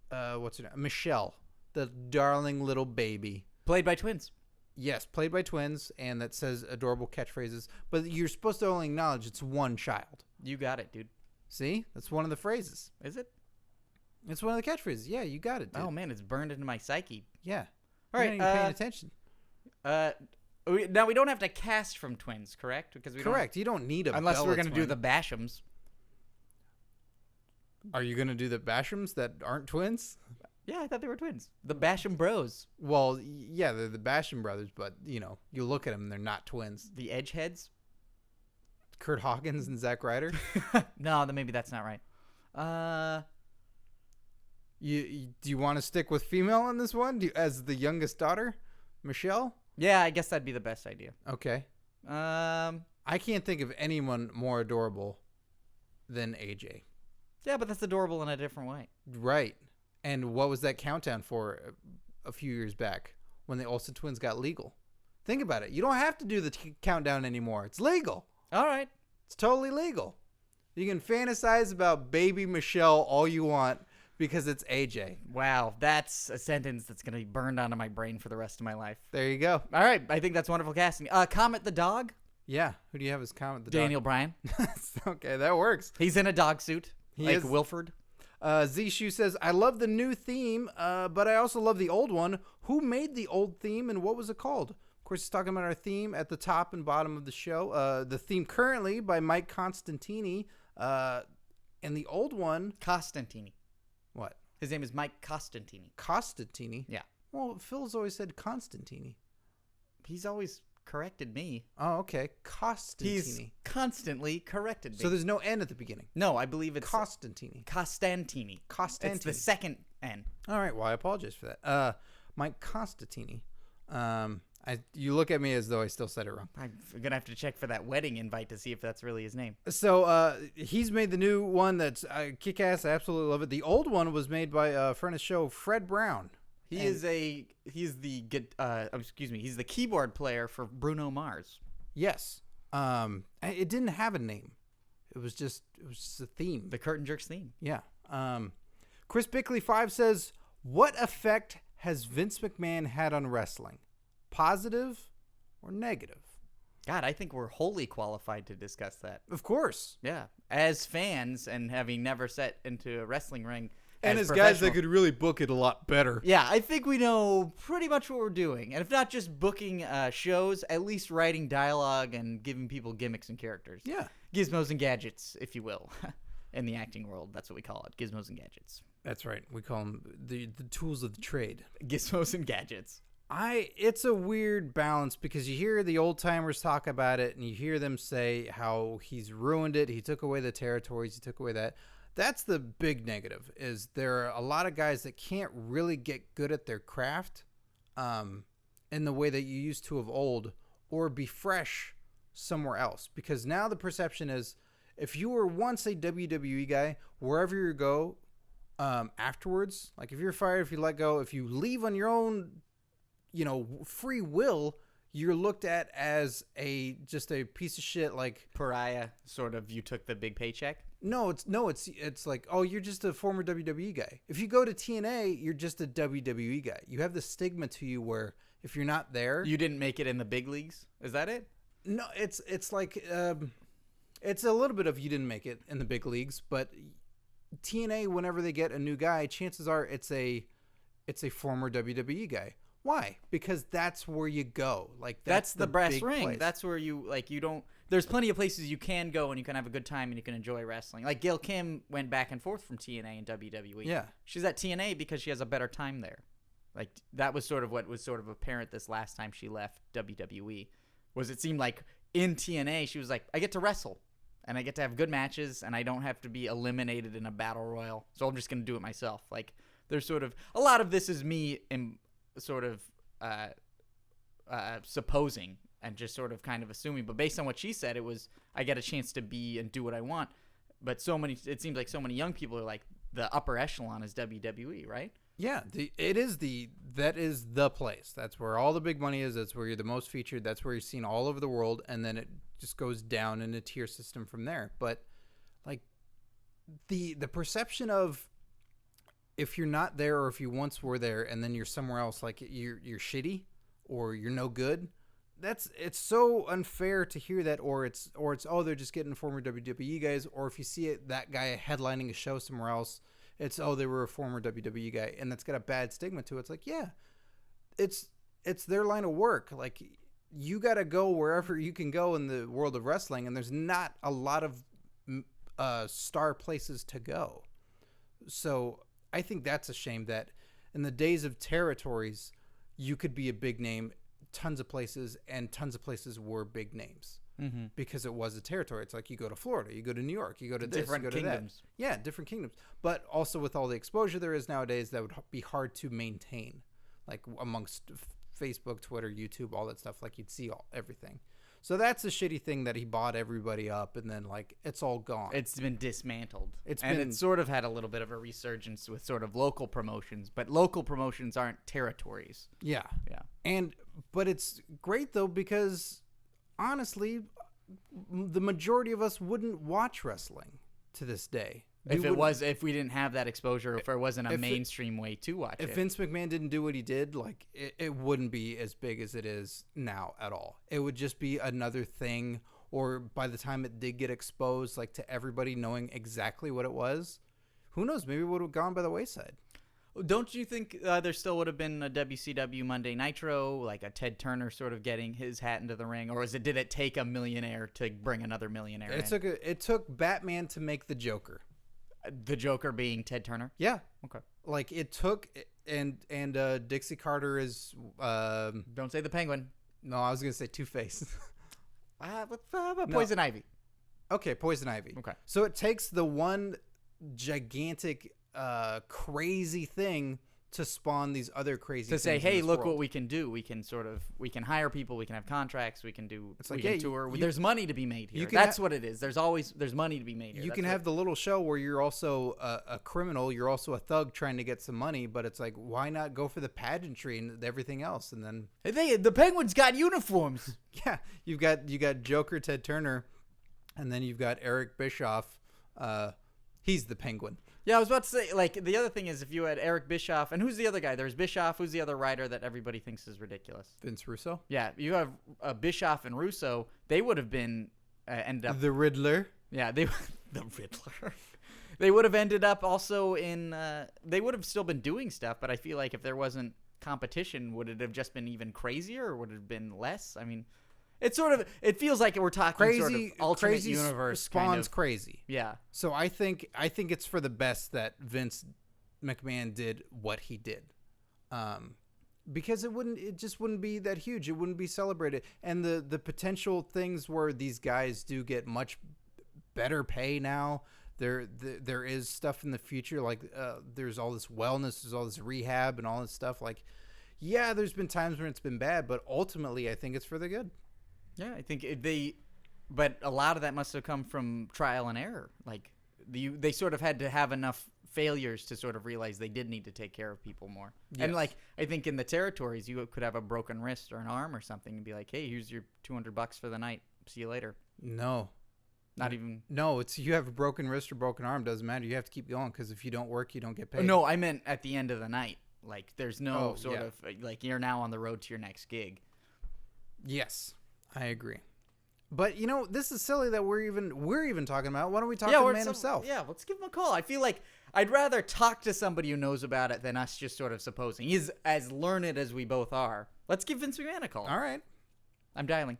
what's her name? Michelle, the darling little baby. Played by twins. Yes, played by twins, and that says adorable catchphrases. But you're supposed to only acknowledge it's one child. You got it, dude. See? That's one of the phrases. Is it? It's one of the catchphrases. Yeah, you got it, dude. Oh, man, it's burned into my psyche. Yeah. All right. You're not even paying attention. Now, we don't have to cast from twins, correct? Because we Correct. You don't need a unless we're going to do the Bashams. Are you going to do the Bashams that aren't twins? Yeah, I thought they were twins. The Basham Bros. Well, yeah, they're the Basham brothers, but, you look at them and they're not twins. The Edgeheads? Kurt Hawkins and Zack Ryder? No, then maybe that's not right. Do you want to stick with female on this one? As the youngest daughter? Michelle? Yeah, I guess that'd be the best idea. Okay. I can't think of anyone more adorable than AJ. Yeah, but that's adorable in a different way. Right. And what was that countdown for a few years back when the Olsen twins got legal? Think about it. You don't have to do the countdown anymore. It's legal. All right. It's totally legal. You can fantasize about baby Michelle all you want because it's AJ. Wow, that's a sentence that's going to be burned onto my brain for the rest of my life. There you go. All right, I think that's wonderful casting. Comet the dog? Yeah. Who do you have as Comet the Daniel Bryan. Okay, that works. He's in a dog suit, like Wilford. Z-Shoe says, I love the new theme, but I also love the old one. Who made the old theme and what was it called? Of course, he's talking about our theme at the top and bottom of the show. The theme currently by Mike Constantini. And the old one... Costantini. What? His name is Mike Costantini. Costantini? Yeah. Well, Phil's always said Constantini. He's always corrected me. Oh, okay. Costantini. He's constantly corrected me. So there's no N at the beginning? No, I believe it's... Costantini. Costantini. Costantini. It's the second N. All right. Well, I apologize for that. Mike Constantini. You look at me as though I still said it wrong. I'm going to have to check for that wedding invite to see if that's really his name. So he's made the new one that's kick-ass. I absolutely love it. The old one was made by a friend of the show, Fred Brown. He's the keyboard player for Bruno Mars. Yes. It didn't have a name. It was just a theme. The Curtain Jerks theme. Yeah. Chris Bickley 5 says, what effect has Vince McMahon had on wrestling? Positive or negative? God, I think we're wholly qualified to discuss that. Of course. Yeah. As fans and having never set into a wrestling ring. And as guys that could really book it a lot better. Yeah, I think we know pretty much what we're doing. And if not just booking shows, at least writing dialogue and giving people gimmicks and characters. Yeah. Gizmos and gadgets, if you will. In the acting world, that's what we call it. Gizmos and gadgets. That's right. We call them the tools of the trade. Gizmos and gadgets. It's a weird balance because you hear the old timers talk about it and you hear them say how he's ruined it. He took away the territories. He took away that. That's the big negative is there are a lot of guys that can't really get good at their craft in the way that you used to of old or be fresh somewhere else. Because now the perception is if you were once a WWE guy, wherever you go afterwards, like if you're fired, if you let go, if you leave on your own free will, you're looked at as just a piece of shit, like pariah. Sort of, you took the big paycheck. No, it's like, oh, you're just a former WWE guy. If you go to TNA, you're just a WWE guy. You have the stigma to you where if you're not there, you didn't make it in the big leagues. Is that it? No, it's like it's a little bit of you didn't make it in the big leagues, but TNA, whenever they get a new guy, chances are it's a former WWE guy. Why? Because that's where you go. Like that's the brass ring. Place. That's where you don't. There's plenty of places you can go and you can have a good time and you can enjoy wrestling. Like Gail Kim went back and forth from TNA and WWE. Yeah, she's at TNA because she has a better time there. Like that was sort of what was sort of apparent this last time she left WWE. Was it seemed like in TNA she was like, I get to wrestle and I get to have good matches and I don't have to be eliminated in a battle royal. So I'm just gonna do it myself. Like there's sort of a lot of this is me sort of supposing and just sort of kind of assuming, but based on what she said, it was I get a chance to be and do what I want. But it seems like so many young people are like the upper echelon is WWE, right? Yeah, that is the place. That's where all the big money is. That's where you're the most featured. That's where you're seen all over the world, and then it just goes down in a tier system from there. But like the perception of if you're not there or if you once were there and then you're somewhere else, like you're shitty or you're no good, it's so unfair to hear that, or it's oh, they're just getting former WWE guys, or if you see that guy headlining a show somewhere else, it's oh, they were a former WWE guy, and that's got a bad stigma to it. It's like, yeah, it's their line of work. Like, you got to go wherever you can go in the world of wrestling, and there's not a lot of star places to go. So I think that's a shame that in the days of territories, you could be a big name, tons of places were big names because it was a territory. It's like you go to Florida, you go to New York, you go to this, different you go kingdoms. To that. Yeah, different kingdoms. But also with all the exposure there is nowadays, that would be hard to maintain, like amongst Facebook, Twitter, YouTube, all that stuff. Like, you'd see everything. So that's a shitty thing that he bought everybody up, and then like it's all gone. It's been dismantled. It sort of had a little bit of a resurgence with sort of local promotions, but local promotions aren't territories. Yeah. Yeah. But it's great though, because honestly, the majority of us wouldn't watch wrestling to this day. If we didn't have that exposure, if there wasn't a mainstream way to watch it. If Vince McMahon didn't do what he did, like it wouldn't be as big as it is now at all. It would just be another thing, or by the time it did get exposed, like to everybody knowing exactly what it was, who knows, maybe it would have gone by the wayside. Don't you think there still would have been a WCW Monday Nitro, like a Ted Turner sort of getting his hat into the ring, or did it take a millionaire to bring another millionaire in? It took Batman to make the Joker. The Joker being Ted Turner? Yeah. Okay. Like, it took, and Dixie Carter is... Don't say the Penguin. No, I was going to say Two-Face. Poison Ivy. Okay, Poison Ivy. Okay. So it takes the one gigantic, crazy thing to spawn these other crazy things. To say, hey, look world. what we can do. We can hire people. We can have contracts. We can do. It's like, we can tour. There's money to be made here. That's what it is. There's money to be made here. You can have the little show where you're also a criminal. You're also a thug trying to get some money. But it's like, why not go for the pageantry and everything else? And then the Penguins got uniforms. Yeah, you got Joker, Ted Turner, and then you've got Eric Bischoff. He's the Penguin. Yeah, I was about to say, like, the other thing is if you had Eric Bischoff, and who's the other guy? There's Bischoff. Who's the other writer that everybody thinks is ridiculous? Vince Russo. Yeah, you have Bischoff and Russo. They would have been ended up the Riddler. Yeah, the Riddler. They would have ended up also in. They would have still been doing stuff, but I feel like if there wasn't competition, would it have just been even crazier, or would it have been less? I mean, it feels like we're talking crazy, sort of alternate crazy universe spawns kind of. Crazy. Yeah. So I think it's for the best that Vince McMahon did what he did, because it just wouldn't be that huge. It wouldn't be celebrated, and the potential things where these guys do get much better pay now. There is stuff in the future, like there's all this wellness, there's all this rehab and all this stuff. Like, yeah, there's been times when it's been bad, but ultimately I think it's for the good. Yeah, I think but a lot of that must have come from trial and error. Like, they sort of had to have enough failures to sort of realize they did need to take care of people more. Yes. And like, I think in the territories, you could have a broken wrist or an arm or something and be like, hey, here's your $200 for the night. See you later. No. Not even. No, it's you have a broken wrist or broken arm, doesn't matter. You have to keep going, because if you don't work, you don't get paid. No, I meant at the end of the night. Like, there's no of like, you're now on the road to your next gig. Yes, I agree. But this is silly that we're even talking about. Why don't we talk to the man himself? Yeah, let's give him a call. I feel like I'd rather talk to somebody who knows about it than us just sort of supposing. He's as learned as we both are. Let's give Vince McMahon a call. All right. I'm dialing.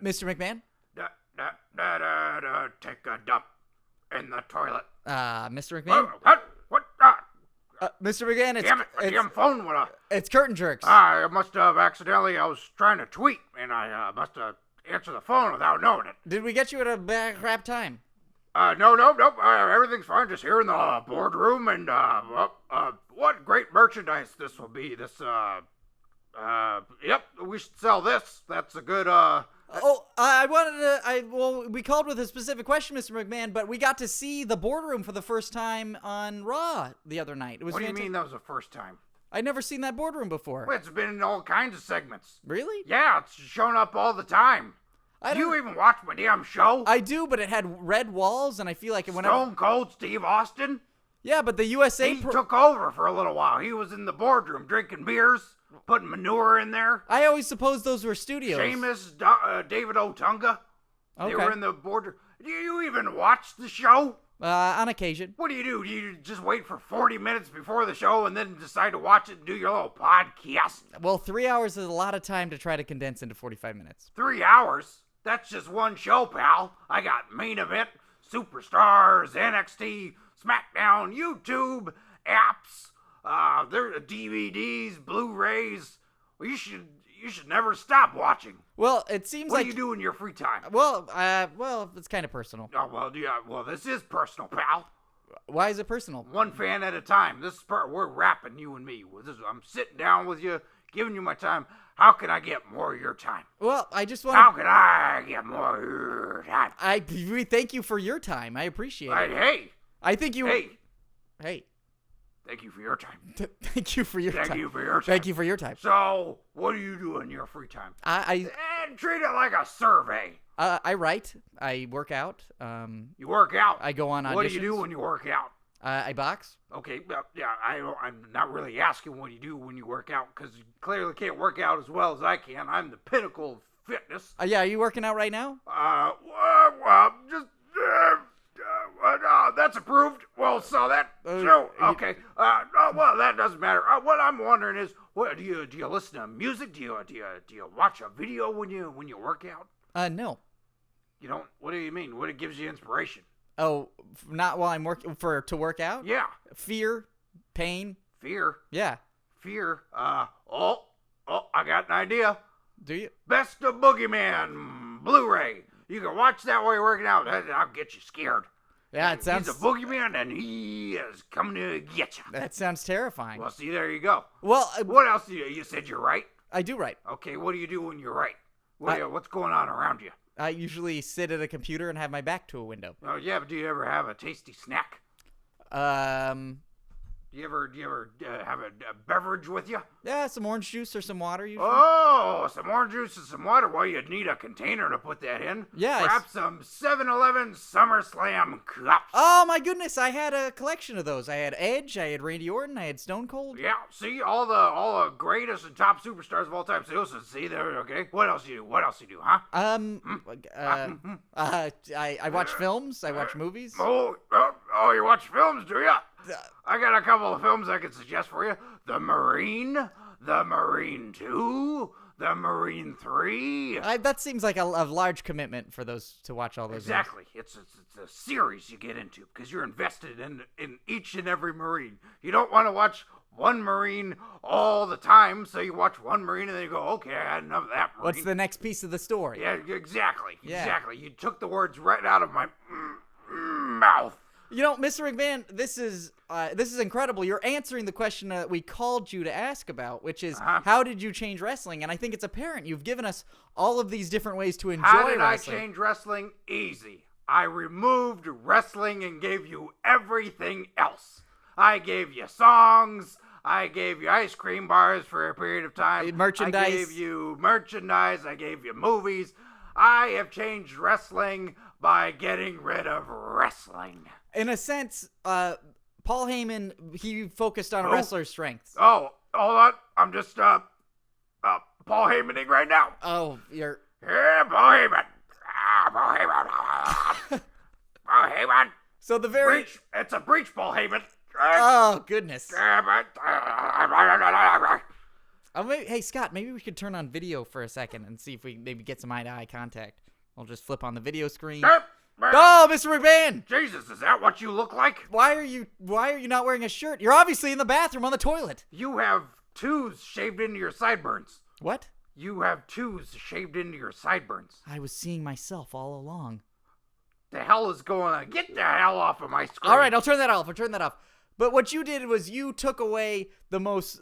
Mr. McMahon? Take a dump in the toilet. Mr. McMahon? What? Mr. McMahon, Damn it, my damn phone went off. It's Curtain Jerks. I must have accidentally, I was trying to tweet, and I must have answered the phone without knowing it. Did we get you at a bad crap time? No. Everything's fine. Just here in the boardroom, and what great merchandise this will be. Yep, we should sell this. That's a good. We called with a specific question, Mr. McMahon, but we got to see the boardroom for the first time on Raw the other night. What do you mean that was the first time? I'd never seen that boardroom before. Well, it's been in all kinds of segments. Really? Yeah, it's shown up all the time. Do you even watch my damn show? I do, but it had red walls, and I feel like when Stone Cold Steve Austin? Yeah, but the USA... He took over for a little while. He was in the boardroom drinking beers, putting manure in there. I always supposed those were studios. Sheamus, David Otunga. Okay. They were in the boardroom. Do you even watch the show? On occasion. What do? Do you just wait for 40 minutes before the show and then decide to watch it and do your little podcast? Well, 3 hours is a lot of time to try to condense into 45 minutes. 3 hours? That's just one show, pal. I got Main Event, Superstars, NXT, SmackDown, YouTube, apps, there are DVDs, Blu-rays. Well, you should never stop watching. Well, it seems What like... do you do in your free time? Well, it's kind of personal. Oh, well, yeah, well, this is personal, pal. Why is it personal? One fan at a time. This is we're rapping, you and me. I'm sitting down with you, giving you my time. How can I get more of your time? Well, I just want How can I get more of your time? we thank you for your time. I appreciate it. Hey. I think you... Hey. Thank you for your time. Thank you for your time. Thank you for your time. Thank you for your time. So, what do you do in your free time? And treat it like a survey. I write. I work out. You work out. I go on auditions. What do you do when you work out? I box. Okay, yeah, I'm not really asking what you do when you work out because you clearly can't work out as well as I can. I'm the pinnacle of fitness. Yeah, are you working out right now? Well, just that's approved. Well, so that okay. Well, that doesn't matter. What I'm wondering is, what do you listen to music? Do you watch a video when you work out? No. You don't. What do you mean? What gives you inspiration? Oh, not while I'm working to work out? Yeah. Fear, pain. Fear. Yeah. Fear. I got an idea. Do you? Best of Boogeyman Blu-ray. You can watch that while you're working out. I'll get you scared. Yeah, it sounds... He's a boogeyman, and he is coming to get you. That sounds terrifying. Well, see, there you go. Well... what else do you... You said you write? I do write. Okay, what do you do when you write? What's going on around you? I usually sit at a computer and have my back to a window. Oh, yeah, but do you ever have a tasty snack? Do you ever have a beverage with you? Yeah, some orange juice or some water usually. Oh, some orange juice and some water. Well, you'd need a container to put that in. Yeah. Perhaps some 7-Eleven SummerSlam cups. Oh, my goodness. I had a collection of those. I had Edge, I had Randy Orton, I had Stone Cold. Yeah, see, all the greatest and top superstars of all time. See, there, okay. What else you do, huh? I watch films. I watch movies. Oh, you watch films, do ya? I got a couple of films I could suggest for you. The Marine 2, The Marine 3. That seems like a large commitment for those to watch all those. Exactly. It's a series you get into because you're invested in each and every Marine. You don't want to watch one Marine all the time, so you watch one Marine and then you go, okay, I had enough of that Marine. What's the next piece of the story? Yeah, exactly. Yeah. Exactly. You took the words right out of my mouth. You know, Mr. McMahon, this is incredible. You're answering the question that we called you to ask about, which is how did you change wrestling? And I think it's apparent you've given us all of these different ways to enjoy wrestling. How did I change wrestling? Easy. I removed wrestling and gave you everything else. I gave you songs. I gave you ice cream bars for a period of time. Merchandise. I gave you merchandise. I gave you movies. I have changed wrestling by getting rid of wrestling. In a sense, Paul Heyman, he focused on a wrestler's strengths. Oh, hold on. I'm just Paul Heymaning right now. Oh, you're... Yeah, Paul Heyman. Paul Heyman. Paul Heyman. So the very... Breach. It's a breach, Paul Heyman. Oh, goodness. Hey, Scott, maybe we could turn on video for a second and see if we maybe get some eye-to-eye contact. I'll just flip on the video screen. Oh, Mr. McMahon! Jesus, is that what you look like? Why are you not wearing a shirt? You're obviously in the bathroom on the toilet. You have twos shaved into your sideburns. What? You have twos shaved into your sideburns. I was seeing myself all along. The hell is going on? Get the hell off of my screen. All right, I'll turn that off. But what you did was you took away the most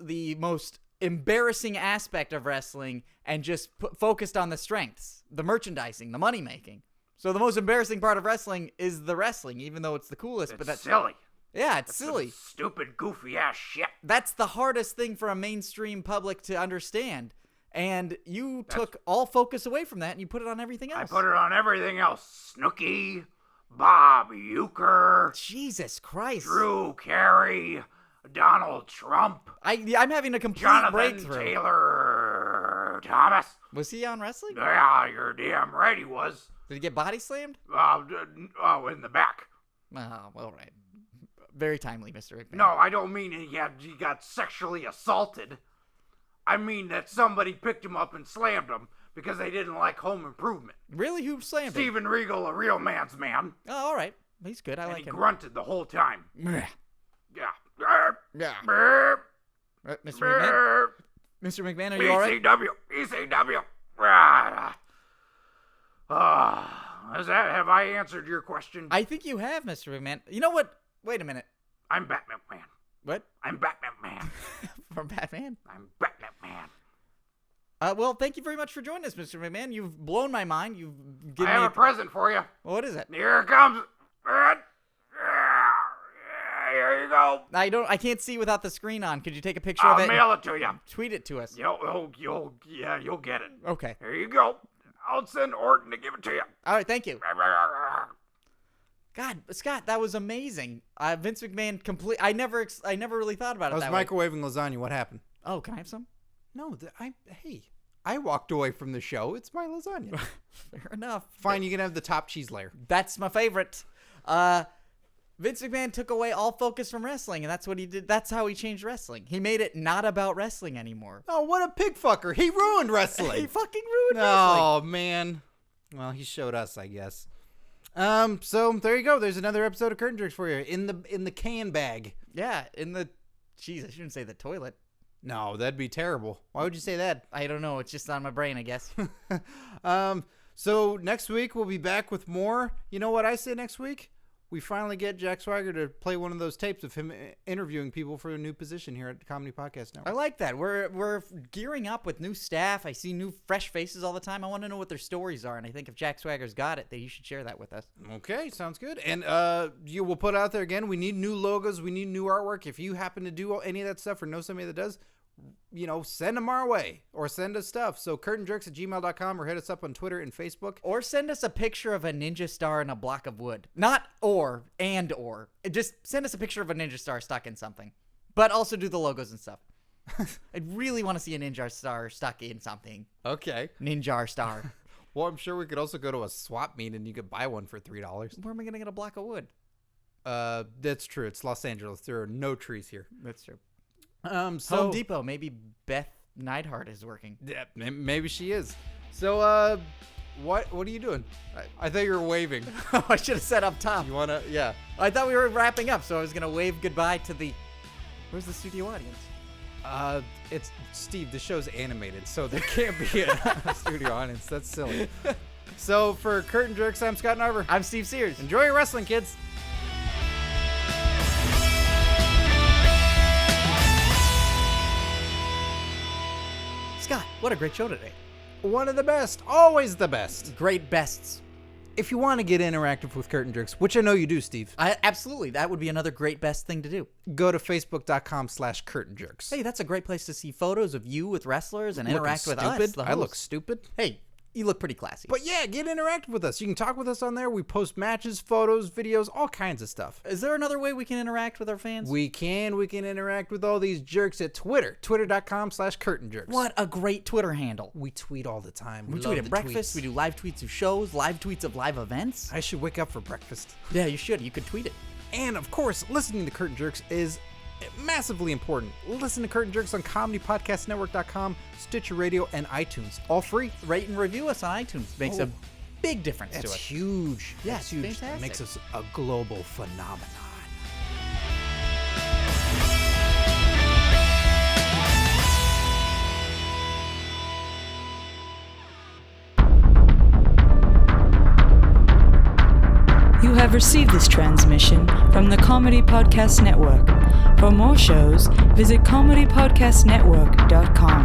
embarrassing aspect of wrestling and just focused on the strengths, the merchandising, the money making. So the most embarrassing part of wrestling is the wrestling, even though it's the coolest. But that's silly. Yeah, it's silly. Stupid, goofy ass shit. That's the hardest thing for a mainstream public to understand. and you took all focus away from that and you put it on everything else. I put it on everything else. Snooki, Bob Uecker, Jesus Christ. Drew Carey, Donald Trump, I'm having a complete Jonathan breakthrough. Taylor Thomas. Was he on wrestling? Yeah, you're damn right he was. Did he get body slammed? In the back. Oh, all right. Very timely, Mr. McMahon. No, I don't mean he got sexually assaulted. I mean that somebody picked him up and slammed him because they didn't like Home Improvement. Really? Who slammed him? Steven Regal, a real man's man. Oh, all right. He's good. I And like he him. grunted the whole time. Yeah. Yeah. Yeah. Brr, Mr. McMahon? brr. Mr. McMahon, are you all right? ECW. Have I answered your question? I think you have, Mr. McMahon. You know what? Wait a minute. I'm Batman Man. What? I'm Batman Man. From Batman? I'm Batman Man. Well, thank you very much for joining us, Mr. McMahon. You've blown my mind. You've given I have me a present for you. What is it? Here it comes. Here you go. I can't see without the screen on. Could you take a picture I'll of it? mail it to you. Tweet it to us. You'll get it. Okay. Here you go. I'll send Orton to give it to you. All right, thank you. God, Scott, that was amazing. Vince McMahon I never really thought about it I was that way. microwaving lasagna. What happened? Oh, can I have some? No, I walked away from the show. It's my lasagna. Fair enough. Fine, you can have the top cheese layer. That's my favorite. Vince McMahon took away all focus from wrestling, and that's what he did. That's how he changed wrestling. He made it not about wrestling anymore. Oh, what a pig fucker. He ruined wrestling. He fucking ruined wrestling. Oh, man. Well, he showed us, I guess. So there you go. There's another episode of Curtain Jerks for you in the can bag. Yeah, jeez, I shouldn't say the toilet. No, that'd be terrible. Why would you say that? I don't know. It's just on my brain, I guess. So next week we'll be back with more. You know what I say next week? We finally get Jack Swagger to play one of those tapes of him interviewing people for a new position here at the Comedy Podcast Network. I like that. We're gearing up with new staff. I see new fresh faces all the time. I want to know what their stories are, and I think if Jack Swagger's got it, that you should share that with us. Okay, sounds good. And you will put out there again, we need new logos, we need new artwork. If you happen to do any of that stuff or know somebody that does, send them our way or send us stuff. So curtainjerks@gmail.com or hit us up on Twitter and Facebook. Or send us a picture of a ninja star in a block of wood. Not or. Just send us a picture of a ninja star stuck in something. But also do the logos and stuff. I really want to see a ninja star stuck in something. Okay. Ninja star. Well, I'm sure we could also go to a swap meet and you could buy one for $3. Where am I going to get a block of wood? That's true. It's Los Angeles. There are no trees here. That's true. So Home Depot. Maybe Beth Neidhart is working. Yeah, maybe she is. So, what are you doing? I thought you were waving. I should have said up top. You wanna? Yeah. I thought we were wrapping up, so I was gonna wave goodbye to the. Where's the studio audience? It's Steve. The show's animated, so there can't be a studio audience. That's silly. So for Curtain Jerks, I'm Scott Narver. I'm Steve Sears. Enjoy your wrestling, kids. Scott, what a great show today. One of the best. Always the best. Great bests. If you want to get interactive with Curtain Jerks, which I know you do, Steve. Absolutely. That would be another great best thing to do. Go to facebook.com/Curtain Jerks. Hey, that's a great place to see photos of you with wrestlers and interact with us. I look stupid. Hey, you look pretty classy. But yeah, get interactive with us. You can talk with us on there. We post matches, photos, videos, all kinds of stuff. Is there another way we can interact with our fans? We can interact with all these jerks at Twitter. Twitter.com/Curtain Jerks. What a great Twitter handle. We tweet all the time. We tweet at breakfast. We do live tweets of shows, live tweets of live events. I should wake up for breakfast. Yeah, you should. You could tweet it. And of course, listening to Curtain Jerks is massively important. Listen to Curtain Jerks on comedypodcastnetwork.com, Stitcher Radio, and iTunes. All free. Rate and review us on iTunes. Makes a big difference to us. That's huge. Yeah, that's huge. fantastic. It makes us a global phenomenon. You have received this transmission from the Comedy Podcast Network. For more shows, visit comedypodcastnetwork.com.